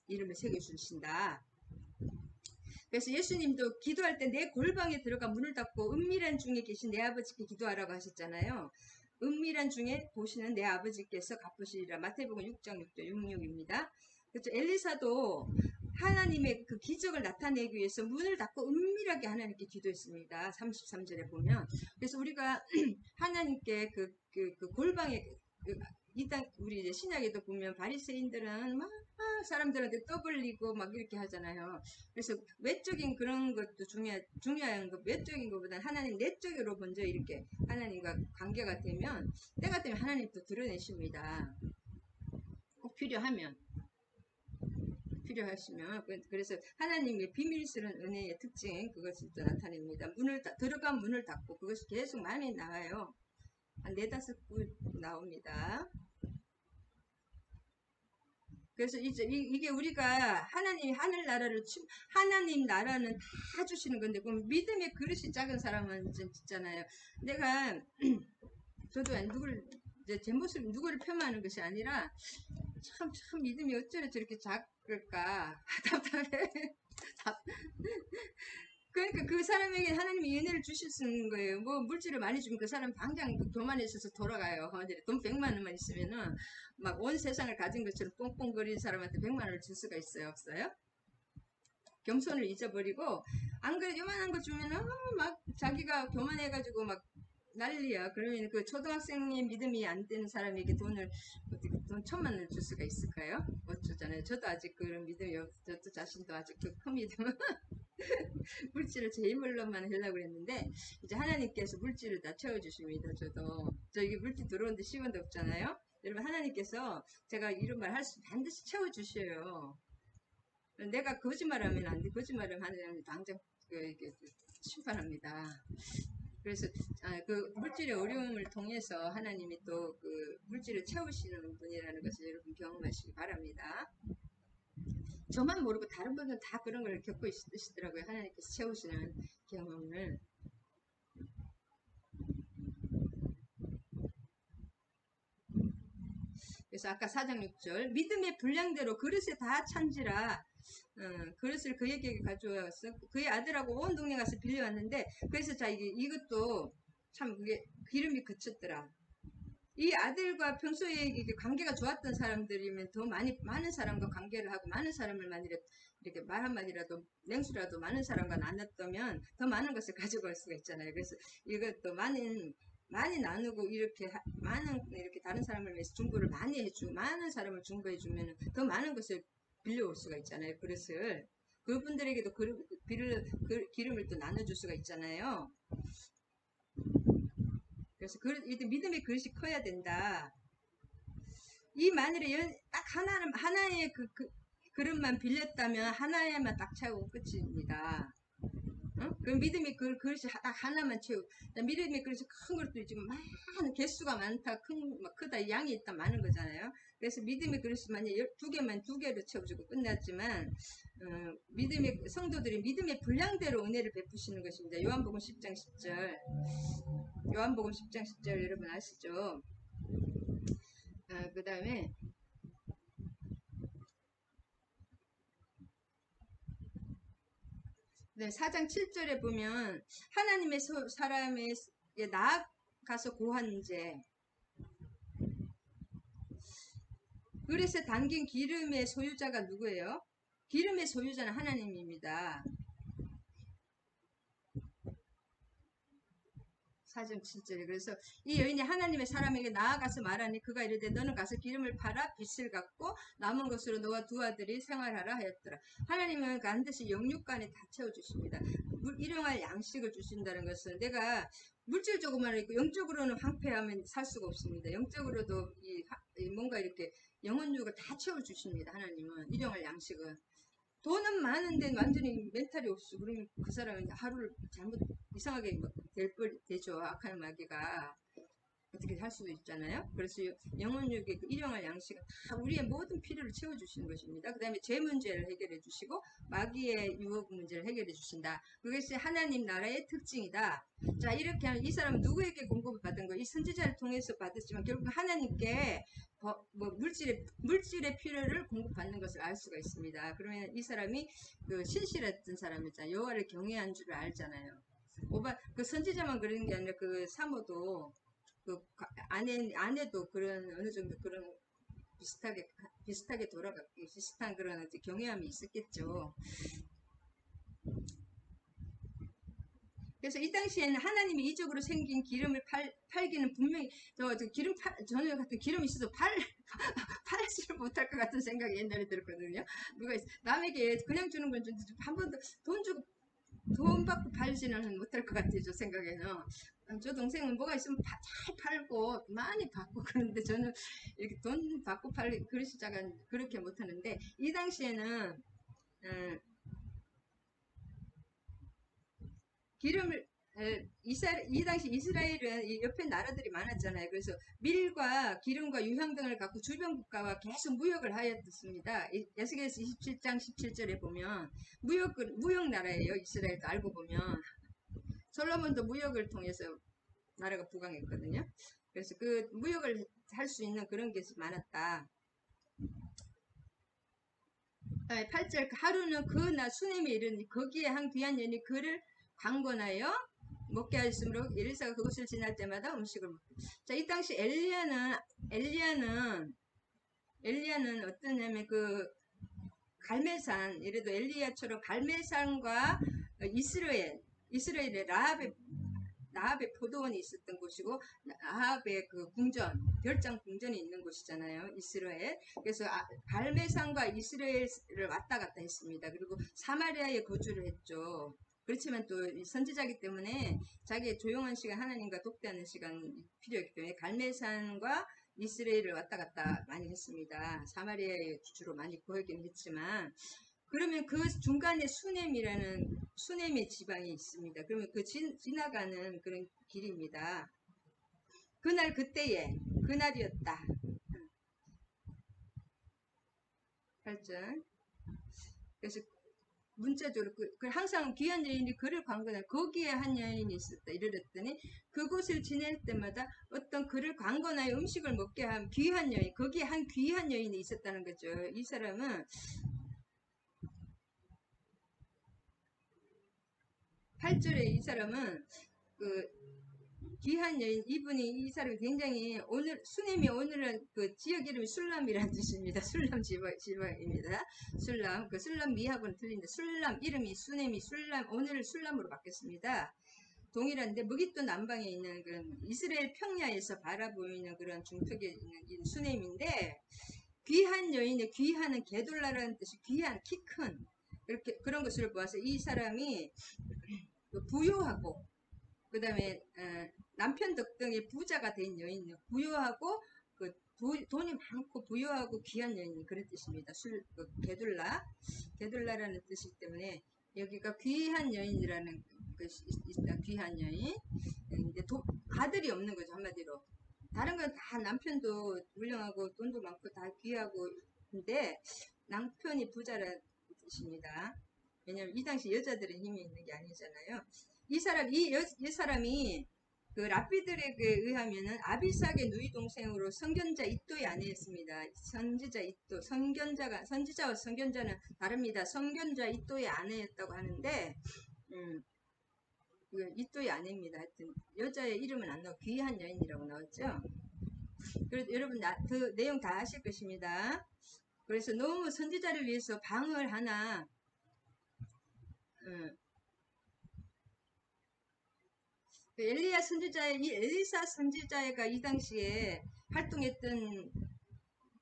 S1: 이름을 새겨주신다. 그래서 예수님도 기도할 때 내 골방에 들어가 문을 닫고 은밀한 중에 계신 내 아버지께 기도하라고 하셨잖아요. 은밀한 중에 보시는 내 아버지께서 갚으시리라. 마태복음 6장 6절 66입니다. 그렇죠. 엘리사도 하나님의 그 기적을 나타내기 위해서 문을 닫고 은밀하게 하나님께 기도했습니다. 33절에 보면. 그래서 우리가 하나님께 그 골방에 우리 이제 신약에도 보면 바리새인들은 막 사람들한테 떠벌리고 막 이렇게 하잖아요. 그래서 외적인 그런 것도 중요한 것, 외적인 것보다는 하나님 내적으로 먼저 이렇게 하나님과 관계가 되면 때가 되면 하나님도 드러내십니다. 꼭 필요하시면. 그래서 하나님의 비밀스러운 은혜의 특징, 그것을 또 나타냅니다. 들어간 문을 닫고, 그것이 계속 많이 나와요. 한 4-5구 나옵니다. 그래서 이게 우리가 하나님 하나님 나라는 다 주시는 건데, 그럼 믿음의 그릇이 작은 사람은 있잖아요. 저도 제 모습 누구를 폄하하는 것이 아니라, 참 믿음이 어쩌래 저렇게 작을까 답답해. 그러니까 그 사람에게 하나님이 은혜를 주실 수 있는 거예요. 뭐 물질을 많이 주면 그 사람 당장 그 교만에 있어서 돌아가요. 돈 100만 원만 있으면은 막 온 세상을 가진 것처럼 뽕뽕거리는 사람한테 100만 원을 줄 수가 있어요? 없어요? 겸손을 잊어버리고, 안 그래 요만한 거 주면은 막 자기가 교만해가지고 막 난리야. 그러면 그 초등학생의 믿음이 안 되는 사람에게 돈 1,000만 원을 줄 수가 있을까요? 못 주잖아요. 저도 아직 그런 믿음이 저도 자신도 아직 큰 믿음은 물질을 제 힘으로만 하려고 했는데, 이제 하나님께서 물질을 다 채워주십니다. 저 이게 물질 들어오는데 10원도 없잖아요. 여러분, 하나님께서 제가 이런 말 반드시 채워주셔요. 내가 거짓말하면 안 돼. 거짓말하면 하나님 당장 심판합니다. 그래서 그 물질의 어려움을 통해서 하나님이 또 그 물질을 채우시는 분이라는 것을 여러분 경험하시기 바랍니다. 저만 모르고 다른 분들은 다 그런 걸 겪고 있으시더라고요. 하나님께서 채우시는 경험을. 그래서 아까 4장 6절 믿음의 분량대로 그릇에 다 찬지라. 그릇을 그에게 가져와서 그의 아들하고 온 동네 가서 빌려왔는데, 그래서 이것도 참 그게 기름이 그쳤더라. 이 아들과 평소에 이게 관계가 좋았던 사람들이면 더 많은 사람과 관계를 하고 많은 사람을 이렇게 말 한마디라도 냉수라도 많은 사람과 나눴다면 더 많은 것을 가져갈 수가 있잖아요. 그래서 이것도 많은 많이 나누고 이렇게 많은 이렇게 다른 사람을 위해서 중보를 많이 해주고 많은 사람을 중보해주면 더 많은 것을 빌려올 수가 있잖아요. 그릇을 그분들에게도 기름을 또 나눠줄 수가 있잖아요. 그래서 믿음의 그릇이 커야 된다. 이 마늘에 딱 하나의 그릇만 빌렸다면 하나에만 딱 채우고 끝입니다. 그 믿음의 그릇이 딱 하나만 채우고, 믿음의 그릇이 큰 것도 있지만 많은 개수가 많다, 크다, 양이 있다, 많은 거잖아요. 그래서 믿음의 그릇이 만약 두 개로 채워주고 끝났지만, 믿음의 성도들이 믿음의 분량대로 은혜를 베푸시는 것입니다. 요한복음 10장 10절. 요한복음 10장 10절 여러분 아시죠? 그 다음에 4장 7절에 보면 하나님의 사람에 나아가서 고한 제 그래서 담긴 기름의 소유자가 누구예요? 기름의 소유자는 하나님입니다. 4장 7절에 그래서 이 여인이 하나님의 사람에게 나아가서 말하니 그가 이르되 너는 가서 기름을 팔아 빚을 갚고 남은 것으로 너와 두 아들이 생활하라 하였더라. 하나님은 반드시 영육간에 다 채워주십니다. 일용할 양식을 주신다는 것은 내가 물질적으로만 있고 영적으로는 황폐하면 살 수가 없습니다. 영적으로도 뭔가 이렇게 영혼육을 다 채워주십니다. 하나님은 일용할 양식은. 돈은 많은데 완전히 멘탈이 없어. 그러면 그 사람은 하루를 잘못 이상하게 되죠. 악한 마귀가 어떻게 할 수도 있잖아요. 그래서 영혼육의 일용할 양식은 다 우리의 모든 필요를 채워주시는 것입니다. 그 다음에 죄 문제를 해결해 주시고 마귀의 유혹 문제를 해결해 주신다. 그것이 하나님 나라의 특징이다. 자, 이렇게 하면 이 사람은 누구에게 공급을 받은 거예요? 이 선지자를 통해서 받았지만 결국 하나님께 물질의 필요를 공급받는 것을 알 수가 있습니다. 그러면 이 사람이 신실했던 사람이잖아요. 여호와를 경외한 줄 알잖아요. 그 선지자만 그런 게 아니라 그 사모도 아내도 그런 어느 정도 그런 비슷하게 돌아가고 비슷한 그런 경외함이 있었겠죠. 그래서 이 당시에는 하나님이 이적으로 생긴 기름을 팔기는 분명히 저는 같은 기름이 있어도 팔지를 못할 것 같은 생각이 옛날에 들었거든요. 누가 남에게 그냥 주는 건 한 번도 돈 받고 팔지는 못할 것 같아요. 저 생각에는. 저 동생은 뭐가 있으면 잘 팔고 많이 받고 그러는데 저는 이렇게 돈 받고 그릇 시작은 그렇게 못하는데 이 당시에는 기름을 이 당시 이스라엘은 옆에 나라들이 많았잖아요. 그래서 밀과 기름과 유향 등을 갖고 주변 국가와 계속 무역을 하였습니다. 에스겔서 27장 17절에 보면 무역 나라예요. 이스라엘도 알고 보면 솔로몬도 무역을 통해서 나라가 부강했거든요. 그래서 그 무역을 할 수 있는 그런 게 많았다. 8절 하루는 그 날 수넴에 이르니 거기에 한 귀한 여인이 그를 강권하여 먹게 하였으므로 엘리사가 그곳을 지날 때마다 음식을 먹고. 자, 이 당시 엘리야는 어떠냐면 갈매산, 예를 들어 엘리야처럼 갈매산과 이스라엘의 라합의 포도원이 있었던 곳이고 라합의 별장 궁전이 있는 곳이잖아요. 이스라엘. 그래서 갈매산과 이스라엘을 왔다 갔다 했습니다. 그리고 사마리아에 거주를 했죠. 그렇지만 또 선지자이기 때문에 자기의 조용한 시간, 하나님과 독대하는 시간이 필요했기 때문에 갈매산과 이스라엘을 왔다 갔다 많이 했습니다. 사마리아에 주로 많이 거하긴 했지만 그러면 그 중간에 수넴의 지방이 있습니다. 그러면 지나가는 그런 길입니다. 그날이었다. 8절. 그래서 문자적으로 항상 귀한 여인이 그를 관건하여 거기에 한 여인이 있었다. 이르렀더니 그곳을 지낼 때마다 어떤 그를 관건하여 음식을 먹게 한 귀한 여인, 거기에 한 귀한 여인이 있었다는 거죠. 이 사람은 8절에 이 사람은 귀한 여인, 이 사람이 굉장히 수넴이 오늘은 지역 이름이 술람이라는 뜻입니다. 술람 지방입니다. 술람 미하고는 틀린데 술람 이름이 수넴이 오늘은 술람으로 바뀌었습니다. 동일한데 무깃도 남방에 있는 그런 이스라엘 평야에서 바라보이는 그런 중턱에 있는 수넴인데 귀한 여인의 귀한은 게돌라라는 뜻이 귀한 키 큰 그렇게 그런 것을 보아서 이 사람이 부유하고 그 다음에 남편 덕등의 부자가 된 여인 부유하고 그 돈이 많고 부유하고 귀한 여인 그런 뜻입니다. 게둘라라는 뜻이기 때문에 여기가 귀한 여인이라는 것이 있다. 귀한 여인. 근데 아들이 없는 거죠 한마디로. 다른 건 다 남편도 훌륭하고 돈도 많고 다 귀하고 근데 남편이 부자라는 뜻입니다. 왜냐면 이 당시 여자들은 힘이 있는 게 아니잖아요. 이 사람이 그 라피들에게 의하면은 아비삭의 누이 동생으로 선견자 이또의 아내였습니다. 선지자 이또, 선지자와 선견자는 다릅니다. 선견자 이또의 아내였다고 하는데, 이또의 아내입니다. 하여튼 여자의 이름은 안 나오고 귀한 여인이라고 나왔죠. 그래서 여러분 그 내용 다 아실 것입니다. 그래서 너무 선지자를 위해서 방을 하나, 이 엘리사 선지자가 이 당시에 활동했던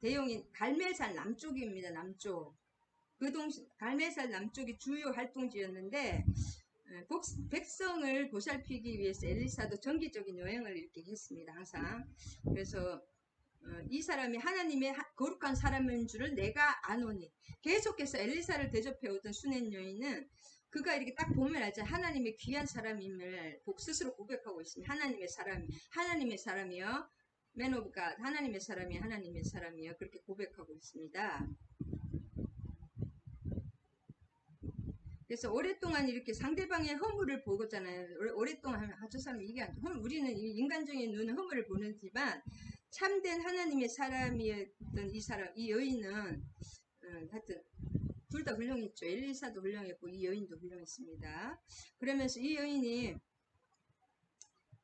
S1: 대용인 갈멜산 남쪽입니다. 남쪽. 갈멜산 남쪽이 주요 활동지였는데 백성을 보살피기 위해서 엘리사도 정기적인 여행을 이렇게 했습니다. 항상. 그래서 이 사람이 하나님의 거룩한 사람인 줄을 내가 아노니 계속해서 엘리사를 대접해 오던 수넴 여인은 그가 이렇게 딱 보면 알죠. 하나님의 귀한 사람임을 스스로 고백하고 있습니다. 하나님의 사람이요. 맨 오브 갓, 하나님의 사람이요. 그렇게 고백하고 있습니다. 그래서 오랫동안 이렇게 상대방의 허물을 보고잖아요. 오랫동안 하면 저 사람 이게 안 돼. 우리는 인간적인 눈은 허물을 보는지만 참된 하나님의 사람이었던 이 여인은 하여튼 둘 다 훌륭했죠. 엘리사도 훌륭했고 이 여인도 훌륭했습니다. 그러면서 이 여인이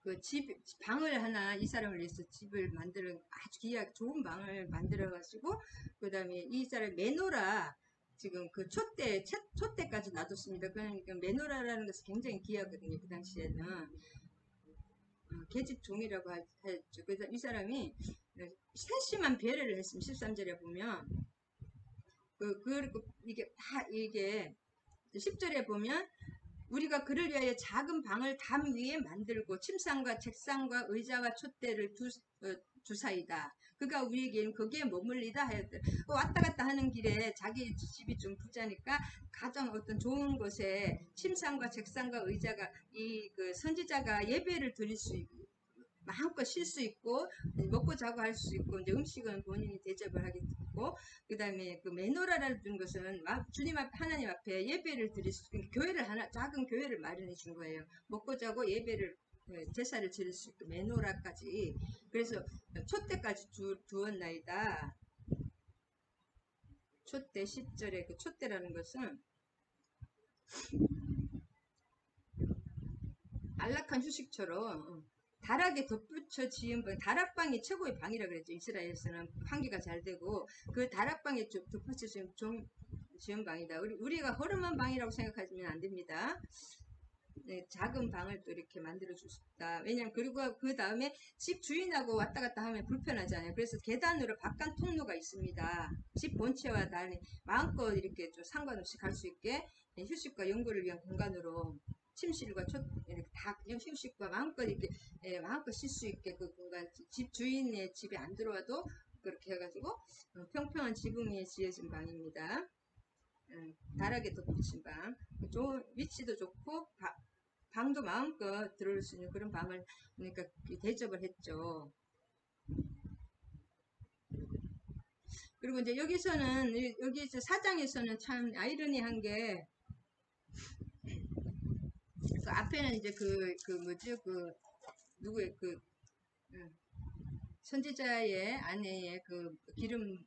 S1: 그 방을 하나 이 사람을 위해서 집을 만들어 아주 귀하게 좋은 방을 만들어 가지고 그 다음에 이 사람 메노라 지금 그 촛대까지 놔뒀습니다. 그러니까 메노라라는 것은 굉장히 귀하거든요. 그 당시에는 계집 종이라고 했죠. 그래서 이 사람이 세심한 배려를 했습니다. 13절에 보면 그리고 이게 10절에 보면 우리가 그를 위하여 작은 방을 담 위에 만들고 침상과 책상과 의자와 촛대를 주사이다. 그가 우리에게는 거기에 머물리다 하였다. 왔다 갔다 하는 길에 자기 집이 좀 부자니까 가장 어떤 좋은 곳에 침상과 책상과 의자가 그 선지자가 예배를 드릴 수 있고 마음껏 쉴 수 있고 먹고 자고 할 수 있고 이제 음식은 본인이 대접을 하게 되고 그 다음에 그 메노라라는 것은 주님 앞 하나님 앞에 예배를 드릴 수 있고 교회를 작은 교회를 마련해 준 거예요. 먹고 자고 예배를 제사를 지를 수 있고 메노라까지 그래서 촛대까지 두었나이다. 촛대 10절에 그 촛대라는 것은 안락한 휴식처럼 다락에 덧붙여 지은 방, 다락방이 최고의 방이라 그랬죠. 이스라엘에서는 환기가 잘 되고 그 다락방에 덧붙여 지은 방이다. 우리가 허름한 방이라고 생각하시면 안 됩니다. 네, 작은 방을 또 이렇게 만들어 주셨다. 왜냐면 그리고 그 다음에 집 주인하고 왔다 갔다 하면 불편하잖아요. 그래서 계단으로 바깥 통로가 있습니다. 집 본체와 달리 마음껏 이렇게 좀 상관없이 갈 수 있게 휴식과 연구를 위한 공간으로 침실과 이렇게 다 휴식과 마음껏 이렇게 마음껏 쉴 수 있게 그 공간 집 주인의 집에 안 들어와도 그렇게 해가지고 평평한 지붕 위에 지어진 방입니다. 다락에 덧붙인 방. 좋은 위치도 좋고 방도 마음껏 들어올 수 있는 그런 방을 그러니까 대접을 했죠. 그리고 이제 여기 4장에서는 참 아이러니한 게 그 앞에는 이제 누구의 선지자의 아내의 기름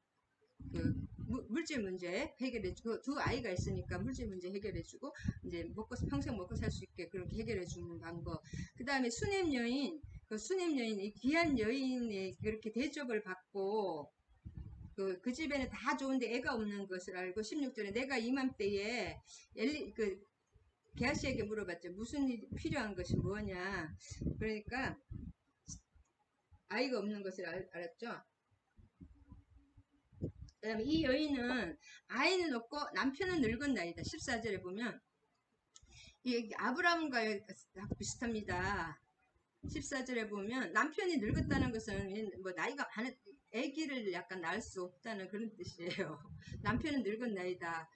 S1: 물질 문제 해결해주고 두 아이가 있으니까 물질 문제 해결해주고 이제 평생 먹고 살 수 있게 그렇게 해결해주는 방법. 그 다음에 수넴 여인, 이 귀한 여인이 그렇게 대접을 받고 그 집에는 다 좋은데 애가 없는 것을 알고 16절에 내가 이맘때에 게하시에게 물어봤죠. 무슨 일이 필요한 것이 뭐냐. 그러니까 아이가 없는 것을 알았죠. 그 다음에 이 여인은 아이는 없고 남편은 늙은 나이다. 14절에 보면 이 아브라함과 비슷합니다. 14절에 보면 남편이 늙었다는 것은 뭐 나이가 많은 아기를 약간 낳을 수 없다는 그런 뜻이에요. 남편은 늙은 나이다.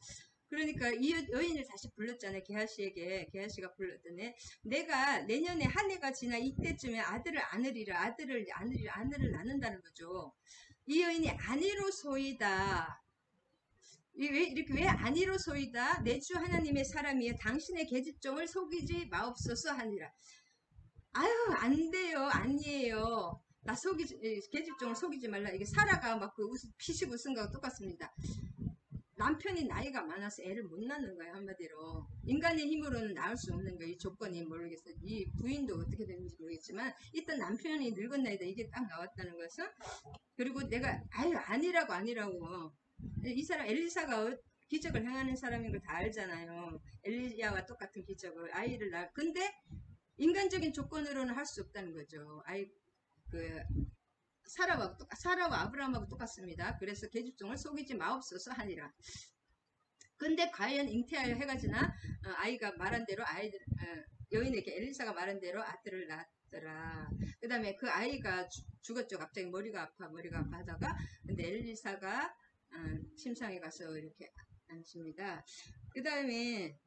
S1: 그러니까 이 여인을 다시 불렀잖아요. 게하시가 불렀더니 내가 내년에 한 해가 지나 이때쯤에 아들을 안으리라. 아들을 낳는다는 거죠. 이 여인이 아니로소이다. 왜 아니로소이다. 내 주 하나님의 사람이여 당신의 계집종을 속이지 마옵소서 하니라. 아유 안 돼요. 아니에요. 나 계집종을 속이지 말라. 이게 사라가 막 그 피식 웃은 거하고 똑같습니다. 남편이 나이가 많아서 애를 못 낳는 거예요. 한마디로 인간의 힘으로는 낳을 수 없는 거예요. 이 조건이 모르겠어요. 이 부인도 어떻게 되는지 모르겠지만 일단 남편이 늙은 나이다 이게 딱 나왔다는 것은, 그리고 내가 아유 아니라고 이 사람 엘리사가 기적을 행하는 사람인 걸 다 알잖아요. 엘리야와 똑같은 기적을 아이를 낳 근데 인간적인 조건으로는 할 수 없다는 거죠. 그 사라와 아브라함하고 똑같습니다. 그래서 계집종을 속이지 마옵소서 하니라. 근데 과연 잉태하여 해가 지나 아이가 말한 대로 여인에게 엘리사가 말한 대로 아들을 낳았더라. 그 다음에 그 아이가 죽었죠. 갑자기 머리가 아파 하다가, 근데 엘리사가 침상에 가서 이렇게 앉습니다. 그 다음에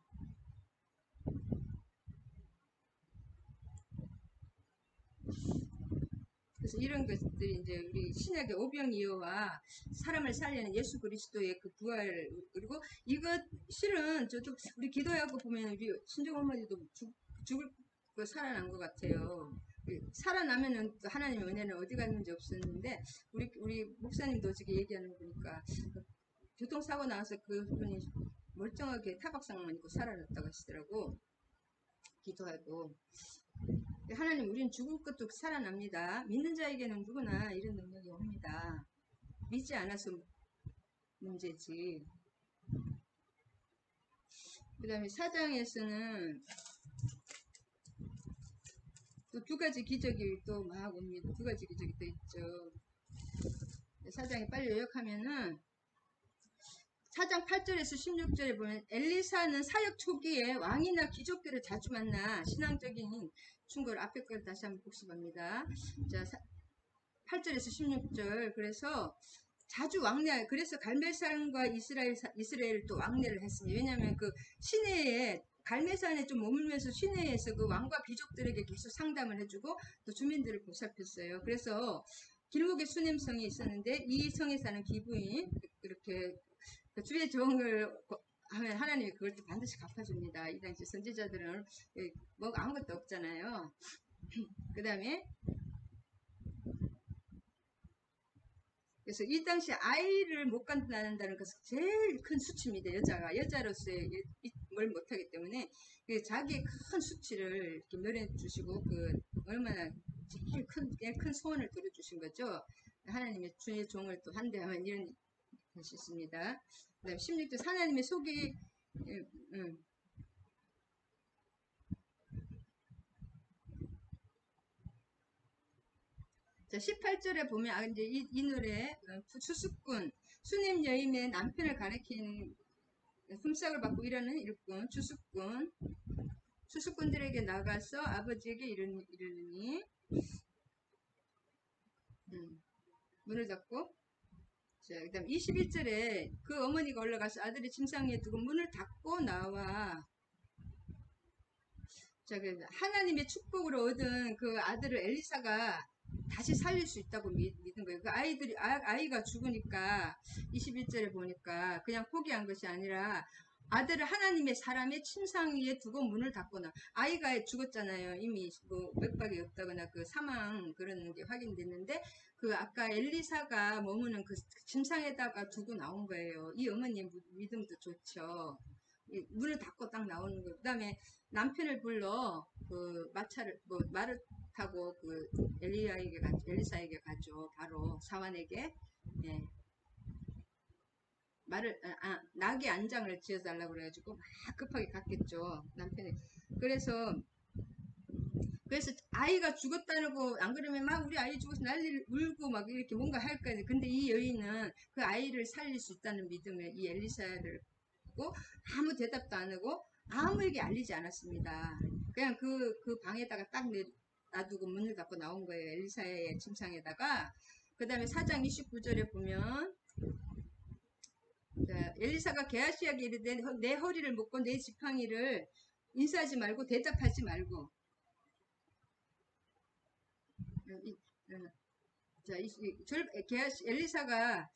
S1: 그래서 이런 것들이 이제 우리 신약의 오병이어와 사람을 살리는 예수 그리스도의 그 부활, 그리고 이거 실은 저도 우리 기도하고 보면 우리 신종 어머니도 죽을 거 살아난 것 같아요. 살아나면은 하나님의 은혜는 어디 갔는지 없었는데 우리 목사님도 어저께 얘기하는 거 보니까 교통사고 나와서 그분이 멀쩡하게 타박상만 입고 살아났다고 하시더라고. 기도하고. 하나님 우리는 죽을 것도 살아납니다. 믿는 자에게는 누구나 이런 능력이 옵니다. 믿지 않아서 문제지. 그 다음에 4장에서는 또 두 가지 기적이 또 막 옵니다. 두 가지 기적이 또 있죠. 4장에 빨리 요약하면은 4장 8절에서 16절에 보면 엘리사는 사역 초기에 왕이나 귀족들을 자주 만나 신앙적인 충고를 앞에 걸 다시 한번 복습합니다. 자, 8절에서 16절. 그래서 자주 왕래, 그래서 갈멜산과 이스라엘 또 왕래를 했습니다. 왜냐하면 그 시내에 갈멜산에 좀 머물면서 시내에서 그 왕과 귀족들에게 계속 상담을 해주고 또 주민들을 보살폈어요. 그래서 길목에 수냄성이 있었는데 이 성에 사는 기부인 이렇게 주의 종을 하면 하나님이 그걸 또 반드시 갚아줍니다. 이 당시 선지자들은 뭐 아무것도 없잖아요. 그 다음에 그래서 이 당시 아이를 못 낳는다는 것은 제일 큰 수치입니다. 여자로서의 뭘 못하기 때문에 자기의 큰 수치를 이렇게 면해주시고 얼마나 제일 큰 소원을 들어주신 거죠. 하나님의 주의 종을 또 한대하면 이런 것이 있습니다. 그 다음 16절 하나님의 속이 자 18절에 보면 이제 이 노래 추수꾼 수냄 여인의 남편을 가리키는 품삯을 받고 일하는 일꾼 추수꾼들에게 나가서 아버지에게 이르니 문을 닫고, 자, 그 다음 21절에 그 어머니가 올라가서 아들이 침상 위에 두고 문을 닫고 나와. 자, 하나님의 축복으로 얻은 그 아들을 엘리사가 다시 살릴 수 있다고 믿은 거예요. 그 아이가 죽으니까 21절에 보니까 그냥 포기한 것이 아니라 아들을 하나님의 사람의 침상 위에 두고 문을 닫거나, 아이가 죽었잖아요. 이미 뭐 맥박이 없다거나 그 사망 그런 게 확인됐는데 그 아까 엘리사가 머무는 그 침상에다가 두고 나온 거예요. 이 어머니의 믿음도 좋죠. 문을 닫고 딱 나오는 거예요. 그 다음에 남편을 불러 말을 타고 엘리사에게 가죠. 바로 사환에게. 예. 낙의 안장을 지어달라고 그래가지고 막 급하게 갔겠죠. 남편이. 그래서 아이가 죽었다고 안 그러면 막 우리 아이 죽어서 난리를 울고 막 이렇게 뭔가 할 거예요. 근데 이 여인은 그 아이를 살릴 수 있다는 믿음에 이 엘리사를 보고 아무 대답도 안 하고 아무에게 알리지 않았습니다. 그냥 그 방에다가 딱 놔두고 문을 닫고 나온 거예요. 엘리사의 침상에다가. 그 다음에 4장 29절에 보면 자, 엘리사가 게하시에게 이르되 내 허리를 묶고 내 지팡이를 인사하지 말고 대답하지 말고 자, 엘리사가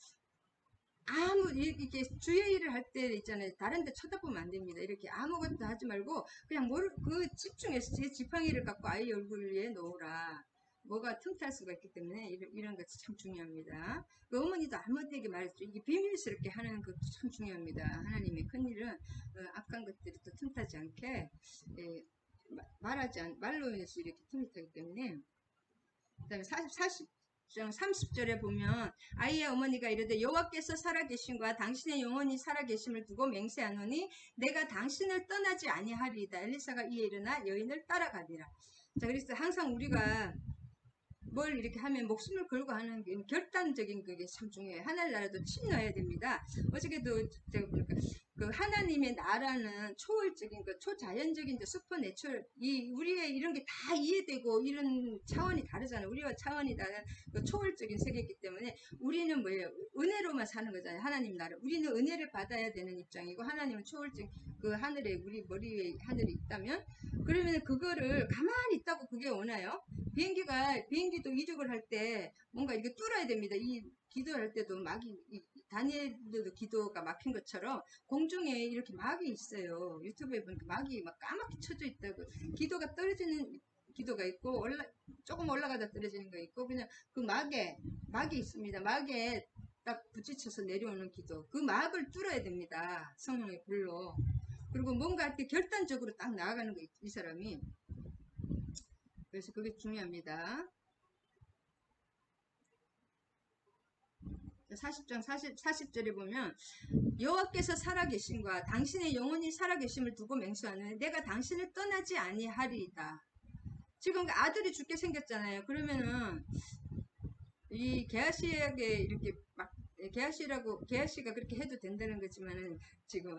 S1: 이렇게 주의 일을 할 때 있잖아요. 다른 데 쳐다보면 안 됩니다. 이렇게 아무것도 하지 말고, 그냥 집중해서 제 지팡이를 갖고 아이 얼굴 위에 놓으라. 뭐가 틈탈 수가 있기 때문에 이런 것이 참 중요합니다. 그 어머니도 아무데게 말했죠. 이게 비밀스럽게 하는 것도 참 중요합니다. 하나님의 큰 일은 악한 것들이 또 틈타지 않게 말로 인해서 이렇게 틈이 타기 때문에. 그 다음에 30절에 보면 아이의 어머니가 이르되 여호와께서 살아계심과 당신의 영혼이 살아계심을 두고 맹세하노니 내가 당신을 떠나지 아니하리이다. 엘리사가 이에 일어나 여인을 따라가니라. 자, 그래서 항상 우리가 뭘 이렇게 하면 목숨을 걸고 하는 게 결단적인 그게 참 중요해요. 하늘나라도 침 넣어야 됩니다. 어저께도 제가 보니까 그 하나님의 나라는 초월적인 그 초자연적인 슈퍼내추럴 우리의 이런 게 다 이해되고 이런 차원이 다르잖아요. 우리와 차원이 다른 그 초월적인 세계이기 때문에 우리는 뭐예요? 은혜로만 사는 거잖아요. 하나님 나라. 우리는 은혜를 받아야 되는 입장이고 하나님은 초월적인 그 하늘에 우리 머리 위에 하늘이 있다면 그러면 그거를 가만히 있다고 그게 오나요? 비행기도 이륙을 할 때 뭔가 이렇게 뚫어야 됩니다. 이 기도할 때도 다니엘도 기도가 막힌 것처럼 공중에 이렇게 막이 있어요. 유튜브에 보니까 막이 막 까맣게 쳐져 있다고. 기도가 떨어지는 기도가 있고 조금 올라가다 떨어지는 거 있고 그냥 그 막이 있습니다. 막에 딱 부딪혀서 내려오는 기도. 그 막을 뚫어야 됩니다. 성령의 불로. 그리고 뭔가 이렇게 결단적으로 딱 나아가는 거 이 사람이. 그래서 그게 중요합니다. 40장 40절에 보면 여호와께서 살아계심과 당신의 영혼이 살아계심을 두고 맹세하는 내가 당신을 떠나지 아니하리이다. 지금 아들이 죽게 생겼잖아요. 그러면은 이 게하시에게 이렇게 막 게하시가 그렇게 해도 된다는 거지만은 지금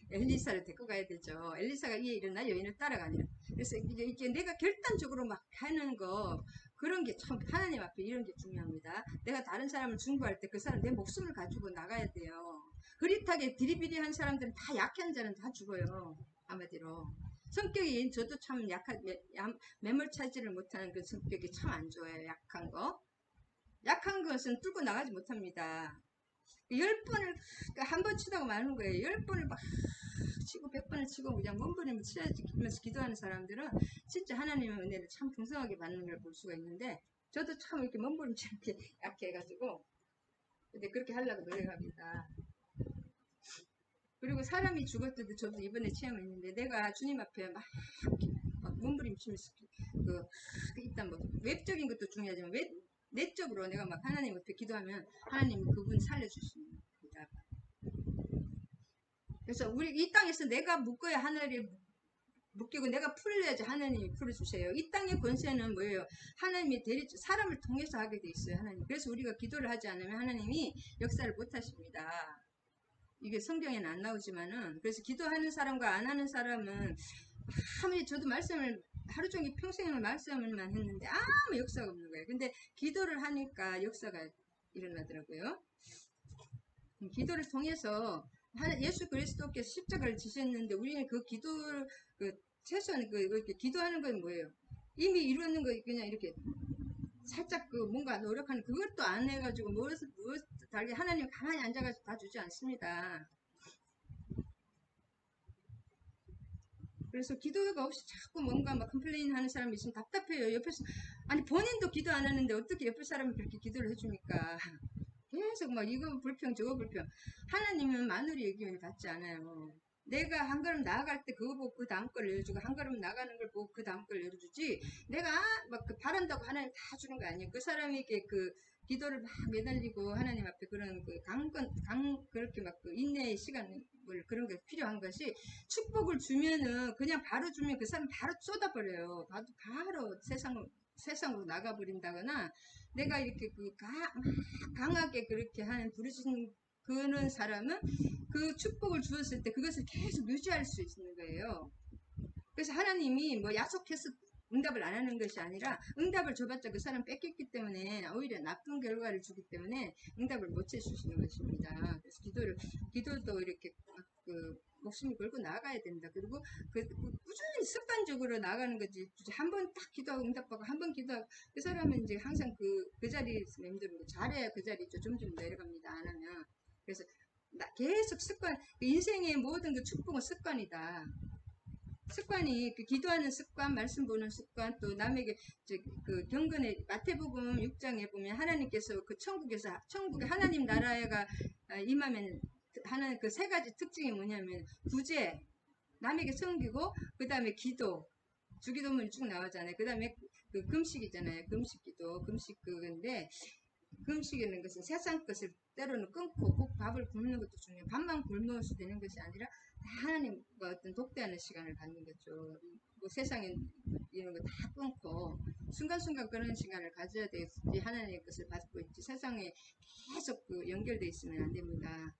S1: 엘리사를 데리고 가야 되죠. 엘리사가 이에 일어나 여인을 따라가니라. 그래서 이게 내가 결단적으로 막 하는 거 그런 게 참 하나님 앞에 이런 게 중요합니다. 내가 다른 사람을 중보할 때 그 사람 내 목숨을 가지고 나가야 돼요. 흐릿하게 디리비리한 사람들은 다 약한 자는 다 죽어요. 한마디로. 성격이 저도 참 매몰차지를 못하는 그 성격이 참 안 좋아요. 약한 것은 뚫고 나가지 못합니다. 10번을 한 번 치다고 마는 거예요. 10번을 막 치고 100번을 치고 그냥 몸부림을 치면서 기도하는 사람들은 진짜 하나님의 은혜를 참 풍성하게 받는 걸 볼 수가 있는데 저도 참 이렇게 몸부림치는 게 약해가지고 근데 그렇게 하려고 노력합니다. 그리고 사람이 죽을 때도 저도 이번에 체험했는데 내가 주님 앞에 막 몸부림치면서 일단 뭐 외적인 것도 중요하지만 내적으로 내가 막 하나님 앞에 기도하면 하나님이 그분 살려주십니다. 그래서 우리 이 땅에서 내가 묶어야 하늘이 묶이고 내가 풀려야지 하나님이 풀어주세요. 이 땅의 권세는 뭐예요? 하나님이 사람을 통해서 하게 돼 있어요. 하나님. 그래서 우리가 기도를 하지 않으면 하나님이 역사를 못 하십니다. 이게 성경에는 안 나오지만은 그래서 기도하는 사람과 안 하는 사람은 아무리 저도 말씀을 하루 종일 평생을 말씀을만 했는데 아무 역사가 없는 거예요. 근데 기도를 하니까 역사가 일어나더라고요. 기도를 통해서 예수 그리스도께서 십자가를 지셨는데 우리는 그 기도를 최소한 이렇게 기도하는 건 뭐예요? 이미 이루는 거 그냥 이렇게 살짝 뭔가 노력하는 그것도 안 해가지고 무엇을 달게 하나님 가만히 앉아가지고 봐주지 않습니다. 그래서 기도가 없이 자꾸 뭔가 막 컴플레인 하는 사람이 있으면 답답해요. 옆에서 아니 본인도 기도 안 하는데 어떻게 옆에 사람이 그렇게 기도를 해줍니까? 계속 막 이거 불평 저거 불평. 하나님은 마누리의 기운을 받지 않아요. 내가 한 걸음 나아갈 때 그거 보고 그 다음 걸 내려주고 한 걸음 나가는 걸 보고 그 다음 걸 내려주지 내가 막 바란다고 하나님 다 주는 거 아니에요. 그 사람에게 기도를 막 매달리고 하나님 앞에 그런 그 그렇게 막 그 인내의 시간을 그런 게 필요한 것이, 축복을 주면은 그냥 바로 주면 그 사람 바로 쏟아버려요. 바로 세상으로 나가버린다거나, 내가 이렇게 막 강하게 그렇게 하는 부르짖는 그런 사람은 그 축복을 주었을 때 그것을 계속 유지할 수 있는 거예요. 그래서 하나님이 뭐 약속해서 응답을 안 하는 것이 아니라, 응답을 줘봤자 그 사람 뺏겼기 때문에 오히려 나쁜 결과를 주기 때문에 응답을 못 해주시는 것입니다. 그래서 기도도 이렇게 목숨을 걸고 나가야 된다. 그리고 꾸준히 습관적으로 나가는 거지. 한 번 딱 기도하고 응답받고 한 번 기도하고, 그 사람은 이제 항상 그 자리에서 맴도는 거. 잘해야 그 자리 점점 내려갑니다. 안 하면. 그래서 계속 습관, 인생의 모든 그 축복은 습관이다. 습관이 기도하는 습관, 말씀 보는 습관, 또 남에게 그 경건의 마태복음 6장에 보면 하나님께서 그 천국에 하나님 나라가 임하면 하는 그 세 가지 특징이 뭐냐면, 구제, 남에게 섬기고, 그 다음에 기도, 주기도문이 쭉 나오잖아요. 그 다음에 그 금식이잖아요. 금식기도, 금식인데, 금식이라는 것은 세상 것을 때로는 끊고 꼭 밥을 굶는 것도 중요해요. 밥만 굶어서 되는 것이 아니라 하나님과 어떤 독대하는 시간을 갖는 거죠. 뭐 세상에 이런 거 다 끊고 순간순간 그런 시간을 가져야 되지, 하나님의 것을 받고 있지, 세상에 계속 연결되어 있으면 안 됩니다.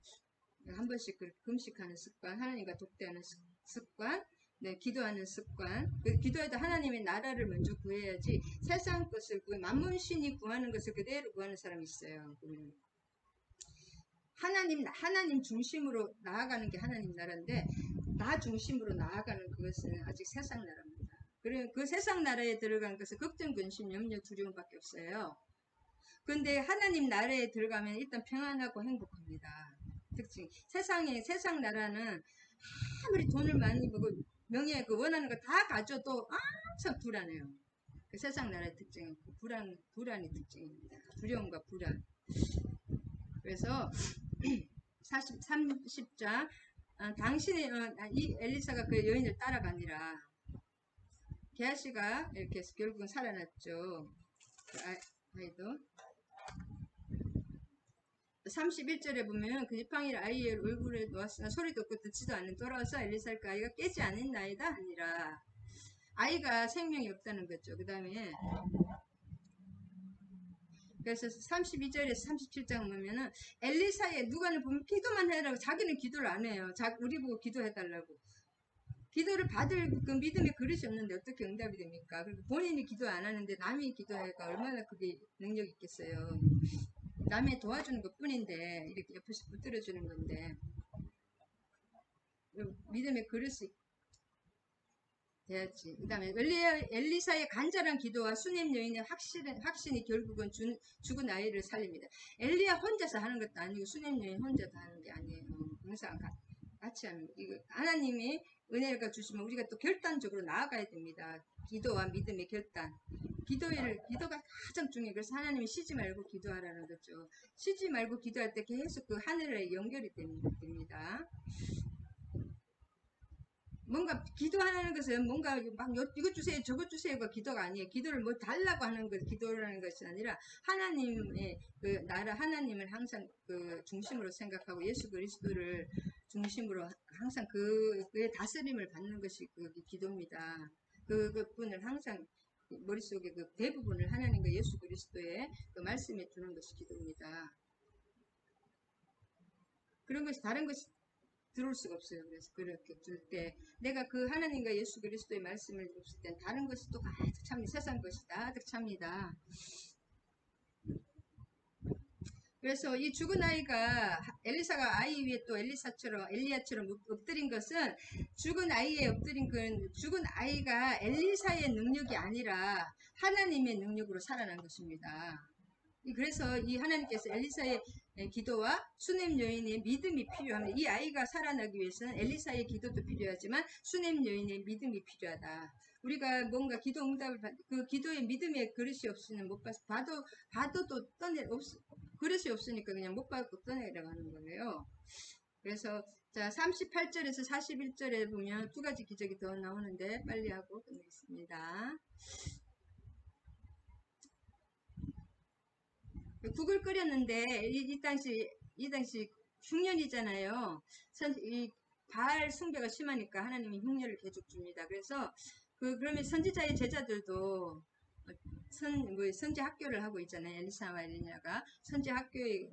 S1: 한 번씩 금식하는 습관, 하나님과 독대하는 습관, 네, 기도하는 습관. 기도해도 하나님의 나라를 먼저 구해야지, 세상 것을 만문신이 구하는 것을 그대로 구하는 사람이 있어요. 하나님 중심으로 나아가는 게 하나님 나라인데, 나 중심으로 나아가는 그것은 아직 세상 나라입니다. 그리고 그 세상 나라에 들어간 것은 걱정, 근심, 염려, 두려움밖에 없어요. 그런데 하나님 나라에 들어가면 일단 평안하고 행복합니다. 특징. 세상 나라는 아무리 돈을 많이 벌고 명예 원하는 거 다 가져도 항상 불안해요. 그 세상 나라의 특징은 불안이 특징입니다. 두려움과 불안. 그래서 30장 당신의 이 엘리사가 그 여인을 따라가니라. 게하시가 이렇게 해서 결국은 살아났죠. 그 아이도 31절에 보면, 그 지팡이를 아이의 얼굴에 놓았으나 소리도 없고 듣지도 않는, 돌아와서 엘리사의 그 아이가 깨지 않았나이다 하니라. 아이가 생명이 없다는 거죠. 그 다음에 그래서 32절에서 37장 보면은, 엘리사의 누가는 보면 기도만 해라고, 자기는 기도를 안 해요. 우리 보고 기도해달라고. 기도를 받을 그 믿음의 그릇이 없는데 어떻게 응답이 됩니까? 그리고 본인이 기도 안 하는데 남이 기도하니까 얼마나 그게 능력이 있겠어요. 남의 도와주는 것 뿐인데 이렇게 옆에서 붙들어주는 건데, 믿음의 그릇이 돼야지. 그 다음에 엘리사의 간절한 기도와 수냄 여인의 확신이 결국은 죽은 아이를 살립니다. 엘리야 혼자서 하는 것도 아니고 수냄 여인 혼자서 하는 게 아니에요. 항상 같이 하는 거. 이거 하나님이 은혜가 주시면 우리가 또 결단적으로 나아가야 됩니다. 기도와 믿음의 결단. 기도가 가장 중요해요. 그래서 하나님이 쉬지 말고 기도하라는 거죠. 쉬지 말고 기도할 때 계속 그 하늘에 연결이 됩니다. 뭔가 기도하는 것은 뭔가 막 이것 주세요 저것 주세요가 기도가 아니에요. 기도를 뭐 달라고 하는 것, 기도라는 것이 아니라 하나님의 그 나라, 하나님을 항상 그 중심으로 생각하고 예수 그리스도를 중심으로 항상 그의 다스림을 받는 것이 그 기도입니다. 그분을 항상 머릿속에 그 대부분을 하나님과 예수 그리스도의 그 말씀에 두는 것이 기도입니다. 그런 것이 다른 것이 들어올 수가 없어요. 그래서 그렇게 둘 때 내가 그 하나님과 예수 그리스도의 말씀을 들었을 땐 다른 것이 또 가득 찹니다. 세상 것이 가득 찹니다. 그래서 이 죽은 아이가 엘리사가 아이 위에 또 엘리야처럼 엎드린 것은, 죽은 아이에 엎드린 그 죽은 아이가 엘리사의 능력이 아니라 하나님의 능력으로 살아난 것입니다. 그래서 이 하나님께서 엘리사의 기도와 수냄 여인의 믿음이 필요합니다. 이 아이가 살아나기 위해서는 엘리사의 기도도 필요하지만 수냄 여인의 믿음이 필요하다. 우리가 뭔가 기도 응답을 그 기도의 믿음의 그릇이 없으면 못 봐도 또 그릇이 없으니까 그냥 못 받고 떠내려가는 거예요. 그래서 자 38절에서 41절에 보면 두 가지 기적이 더 나오는데 빨리 하고 끝내겠습니다. 국을 끓였는데 이 당시 흉년이잖아요. 이 바알 숭배가 심하니까 하나님이 흉년을 계속 줍니다. 그래서 그러면 선지자의 제자들도 선지 학교를 하고 있잖아요. 엘리사와 엘리냐가 선지 학교에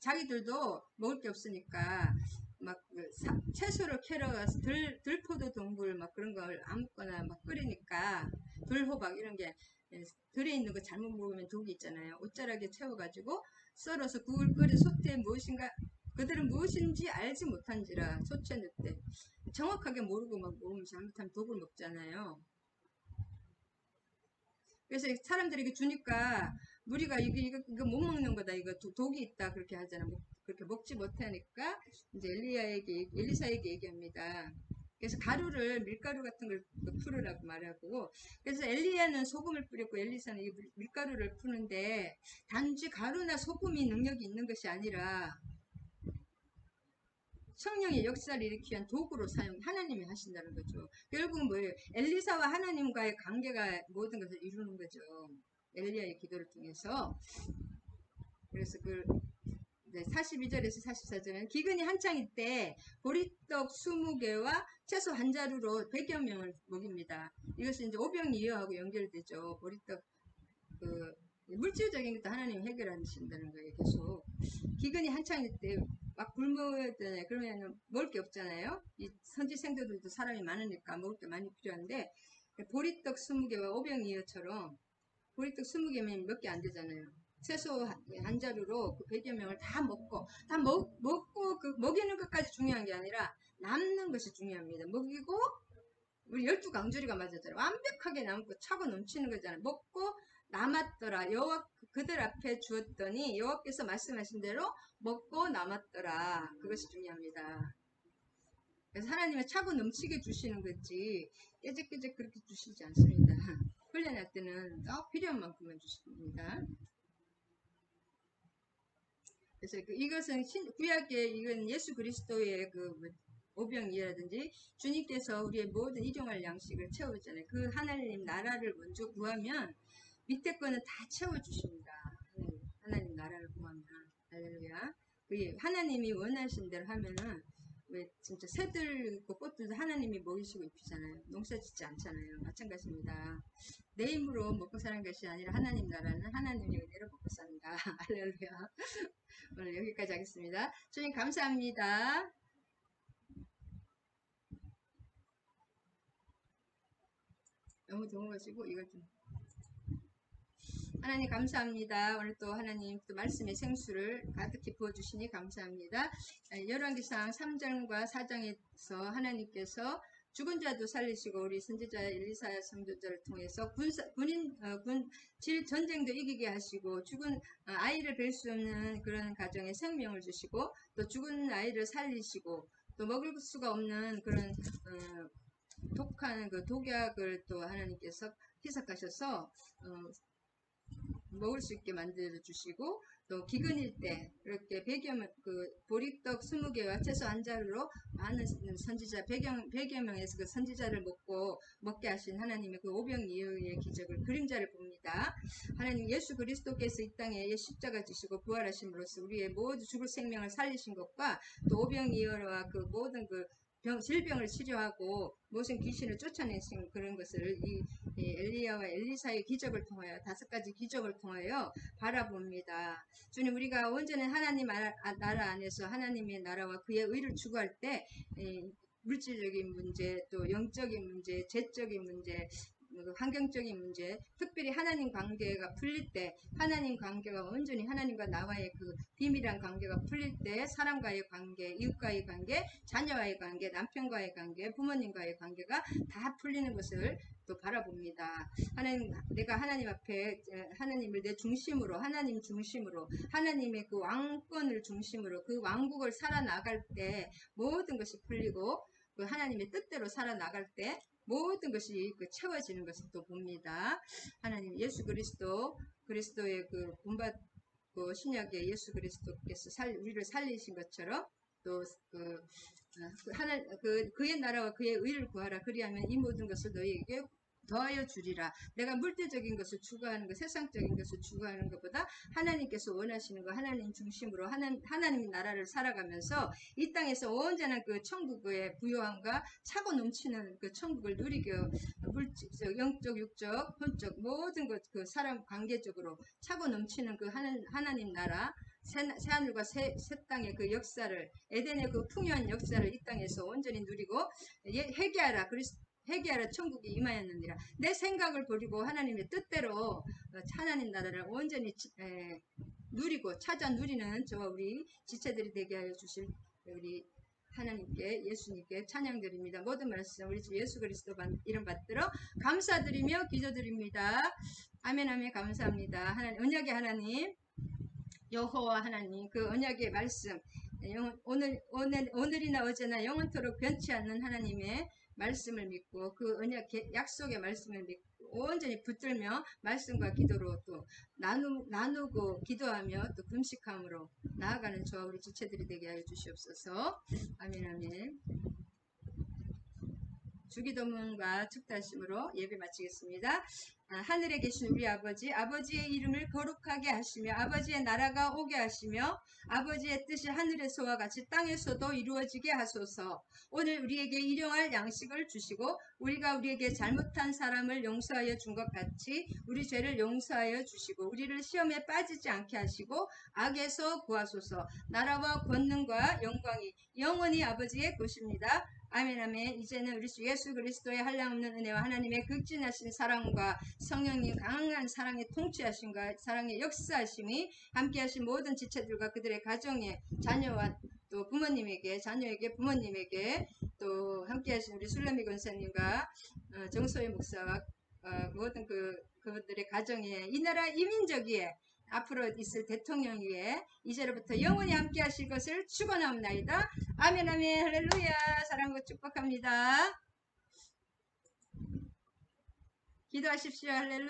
S1: 자기들도 먹을 게 없으니까 막그 채소를 캐러 가서 들포도 동굴 막 그런 걸 아무거나 막 끓이니까 들호박 이런 게 들에 있는 거 잘못 먹으면 독이 있잖아요. 옷자락에 채워가지고 썰어서 국을 끓여 소태에 무엇인가 그들은 무엇인지 알지 못한지라 소채 넣때 정확하게 모르고 막 먹으면 잘못하면 독을 먹잖아요. 그래서 사람들에게 주니까 우리가 이거 못 먹는 거다. 이거 독이 있다. 그렇게 하잖아. 그렇게 먹지 못하니까 이제 엘리사에게 얘기합니다. 그래서 밀가루 같은 걸 풀으라고 말하고, 그래서 엘리야는 소금을 뿌렸고 엘리사는 이 밀가루를 푸는데 단지 가루나 소금이 능력이 있는 것이 아니라 성령의 역사를 일으키기 위한 도구로 하나님이 하신다는 거죠. 결국은 뭐예요? 엘리사와 하나님과의 관계가 모든 것을 이루는 거죠. 엘리야의 기도를 통해서. 그래서 42절에서 44절은 기근이 한창일 때 보리떡 20개와 채소 한 자루로 100여 명을 먹입니다. 이것은 이제 오병이어하고 연결되죠. 보리떡 물질적인 것도 하나님이 해결하신다는 거예요. 계속 기근이 한창일 때 막 굶어잖아요. 그러면 먹을 게 없잖아요. 이 선지 생도들도 사람이 많으니까 먹을 게 많이 필요한데 보리떡 20개와 오병이어처럼 보리떡 20개면 몇 개 안 되잖아요. 채소 한 자루로 그 100여 명을 다 먹고 먹고 그 먹이는 것까지 중요한 게 아니라 남는 것이 중요합니다. 먹이고 우리 12강조리가 맞았잖아요. 완벽하게 남고 차고 넘치는 거잖아요. 먹고 남았더라. 여호와 그들 앞에 주었더니 여호와께서 말씀하신 대로 먹고 남았더라. 그것이 중요합니다. 그래서 하나님은 차고 넘치게 주시는 거지 깨작깨작 그렇게 주시지 않습니다. 훈련할 때는 필요한 만큼만 주십니다. 그래서 이것은 구약의 이건 예수 그리스도의 오병이라든지 주님께서 우리의 모든 일용할 양식을 채워주잖아요. 그 하나님 나라를 먼저 구하면 밑에 거는 다 채워주십니다. 하나님 나라를 구하면 할렐루야. 하나님이 원하신 대로 하면은 왜 진짜 새들 있고 꽃들도 하나님이 먹이시고 입히잖아요. 농사 짓지 않잖아요. 마찬가지입니다. 내 힘으로 먹고 사는 것이 아니라 하나님 나라는 하나님의 은혜로 먹고 삽니다. 할렐루야. 오늘 여기까지 하겠습니다. 주님 감사합니다. 너무 좋은 것이고 이걸 좀 하나님 감사합니다. 오늘 또 하나님 또 말씀의 생수를 가득히 부어주시니 감사합니다. 열왕기상 3장과 4장에서 하나님께서 죽은 자도 살리시고 우리 선지자 엘리사 선지자를 통해서 전쟁도 이기게 하시고 죽은 아이를 뵐 수 없는 그런 가정에 생명을 주시고 또 죽은 아이를 살리시고 또 먹을 수가 없는 그런 독한 독약을 또 하나님께서 희석하셔서 먹을 수 있게 만들어 주시고 또 기근일 때 이렇게 보리떡 20개와 채소 한 자루로 많은 선지자 100여 명에서 그 선지자를 먹게 하신 하나님의 그 오병이어의 기적을 그림자를 봅니다. 하나님 예수 그리스도께서 이 땅에 십자가 지시고 부활하심으로써 우리의 모두 죽을 생명을 살리신 것과 또 오병이어와 그 모든 질병을 치료하고 모든 귀신을 쫓아내신 그런 것을 이 엘리야와 엘리사의 기적을 통하여 5가지 기적을 통하여 바라봅니다. 주님 우리가 온전한 하나님 나라 안에서 하나님의 나라와 그의 의를 추구할 때 물질적인 문제 또 영적인 문제 재적인 문제 환경적인 문제, 특별히 하나님 관계가 풀릴 때, 하나님 관계가 온전히 하나님과 나와의 그 비밀한 관계가 풀릴 때, 사람과의 관계, 이웃과의 관계, 자녀와의 관계, 남편과의 관계, 부모님과의 관계가 다 풀리는 것을 또 바라봅니다. 내가 하나님 앞에 하나님을 내 중심으로, 하나님 중심으로, 하나님의 그 왕권을 중심으로 그 왕국을 살아나갈 때 모든 것이 풀리고, 그 하나님의 뜻대로 살아나갈 때 모든 것이 채워지는 것을 또 봅니다. 하나님 예수 그리스도의 본받고 신약의 예수 그리스도께서 우리를 살리신 것처럼 또 그의 나라와 그의 의를 구하라. 그리하면 이 모든 것을 너희에게 더하여 주리라. 내가 물질적인 것을 추구하는 것, 세상적인 것을 추구하는 것보다 하나님께서 원하시는 거, 하나님 중심으로 하나님의 나라를 살아가면서 이 땅에서 온전한 그 천국의 부요함과 차고 넘치는 그 천국을 누리게, 물질적, 영적, 육적, 혼적 모든 것, 그 사람 관계적으로 차고 넘치는 그 하나님 나라, 새하늘과 새 땅의 그 역사를, 에덴의 그 풍요한 역사를 이 땅에서 온전히 누리고 회개하라 천국이 임하였느니라. 내 생각을 버리고 하나님의 뜻대로 하나님 나라를 온전히 누리고 찾아 누리는 저와 우리 지체들이 되게 하여 주실 우리 하나님께, 예수님께 찬양드립니다. 모든 말씀 우리 주 예수 그리스도 이름 받들어 감사드리며 기도드립니다. 아멘. 아멘. 감사합니다. 하나님, 언약의 하나님, 여호와 하나님, 그 언약의 말씀, 오늘이나 어제나 영원토록 변치 않는 하나님의 말씀을 믿고 그 언약 약속의 말씀을 믿고 온전히 붙들며 말씀과 기도로 또 나누고 기도하며 또 금식함으로 나아가는 저와 우리 지체들이 되게 하여 주시옵소서. 아멘. 아멘. 주기도문과 축도하심으로 예배 마치겠습니다. 하늘에 계신 우리 아버지, 아버지의 이름을 거룩하게 하시며 아버지의 나라가 오게 하시며 아버지의 뜻이 하늘에서와 같이 땅에서도 이루어지게 하소서. 오늘 우리에게 일용할 양식을 주시고 우리가 우리에게 잘못한 사람을 용서하여 준 것 같이 우리 죄를 용서하여 주시고 우리를 시험에 빠지지 않게 하시고 악에서 구하소서. 나라와 권능과 영광이 영원히 아버지의 것입니다. 아멘. 아멘. 이제는 우리 주 예수 그리스도의 한량없는 은혜와 하나님의 극진하신 사랑과 성령님 강한 사랑의 통치하심과 사랑의 역사하심이 함께하신 모든 지체들과 그들의 가정에 자녀와 또 부모님에게, 자녀에게, 부모님에게 또 함께하신 우리 술래미 권사님과 정소희 목사와 모든 그분들의 가정에, 이 나라 이민족 위에, 앞으로 있을 대통령 위에 이제로부터 영원히 함께 하실 것을 축원하옵나이다. 아멘. 아멘. 할렐루야. 사랑과 축복합니다. 기도하십시오. 할렐루야.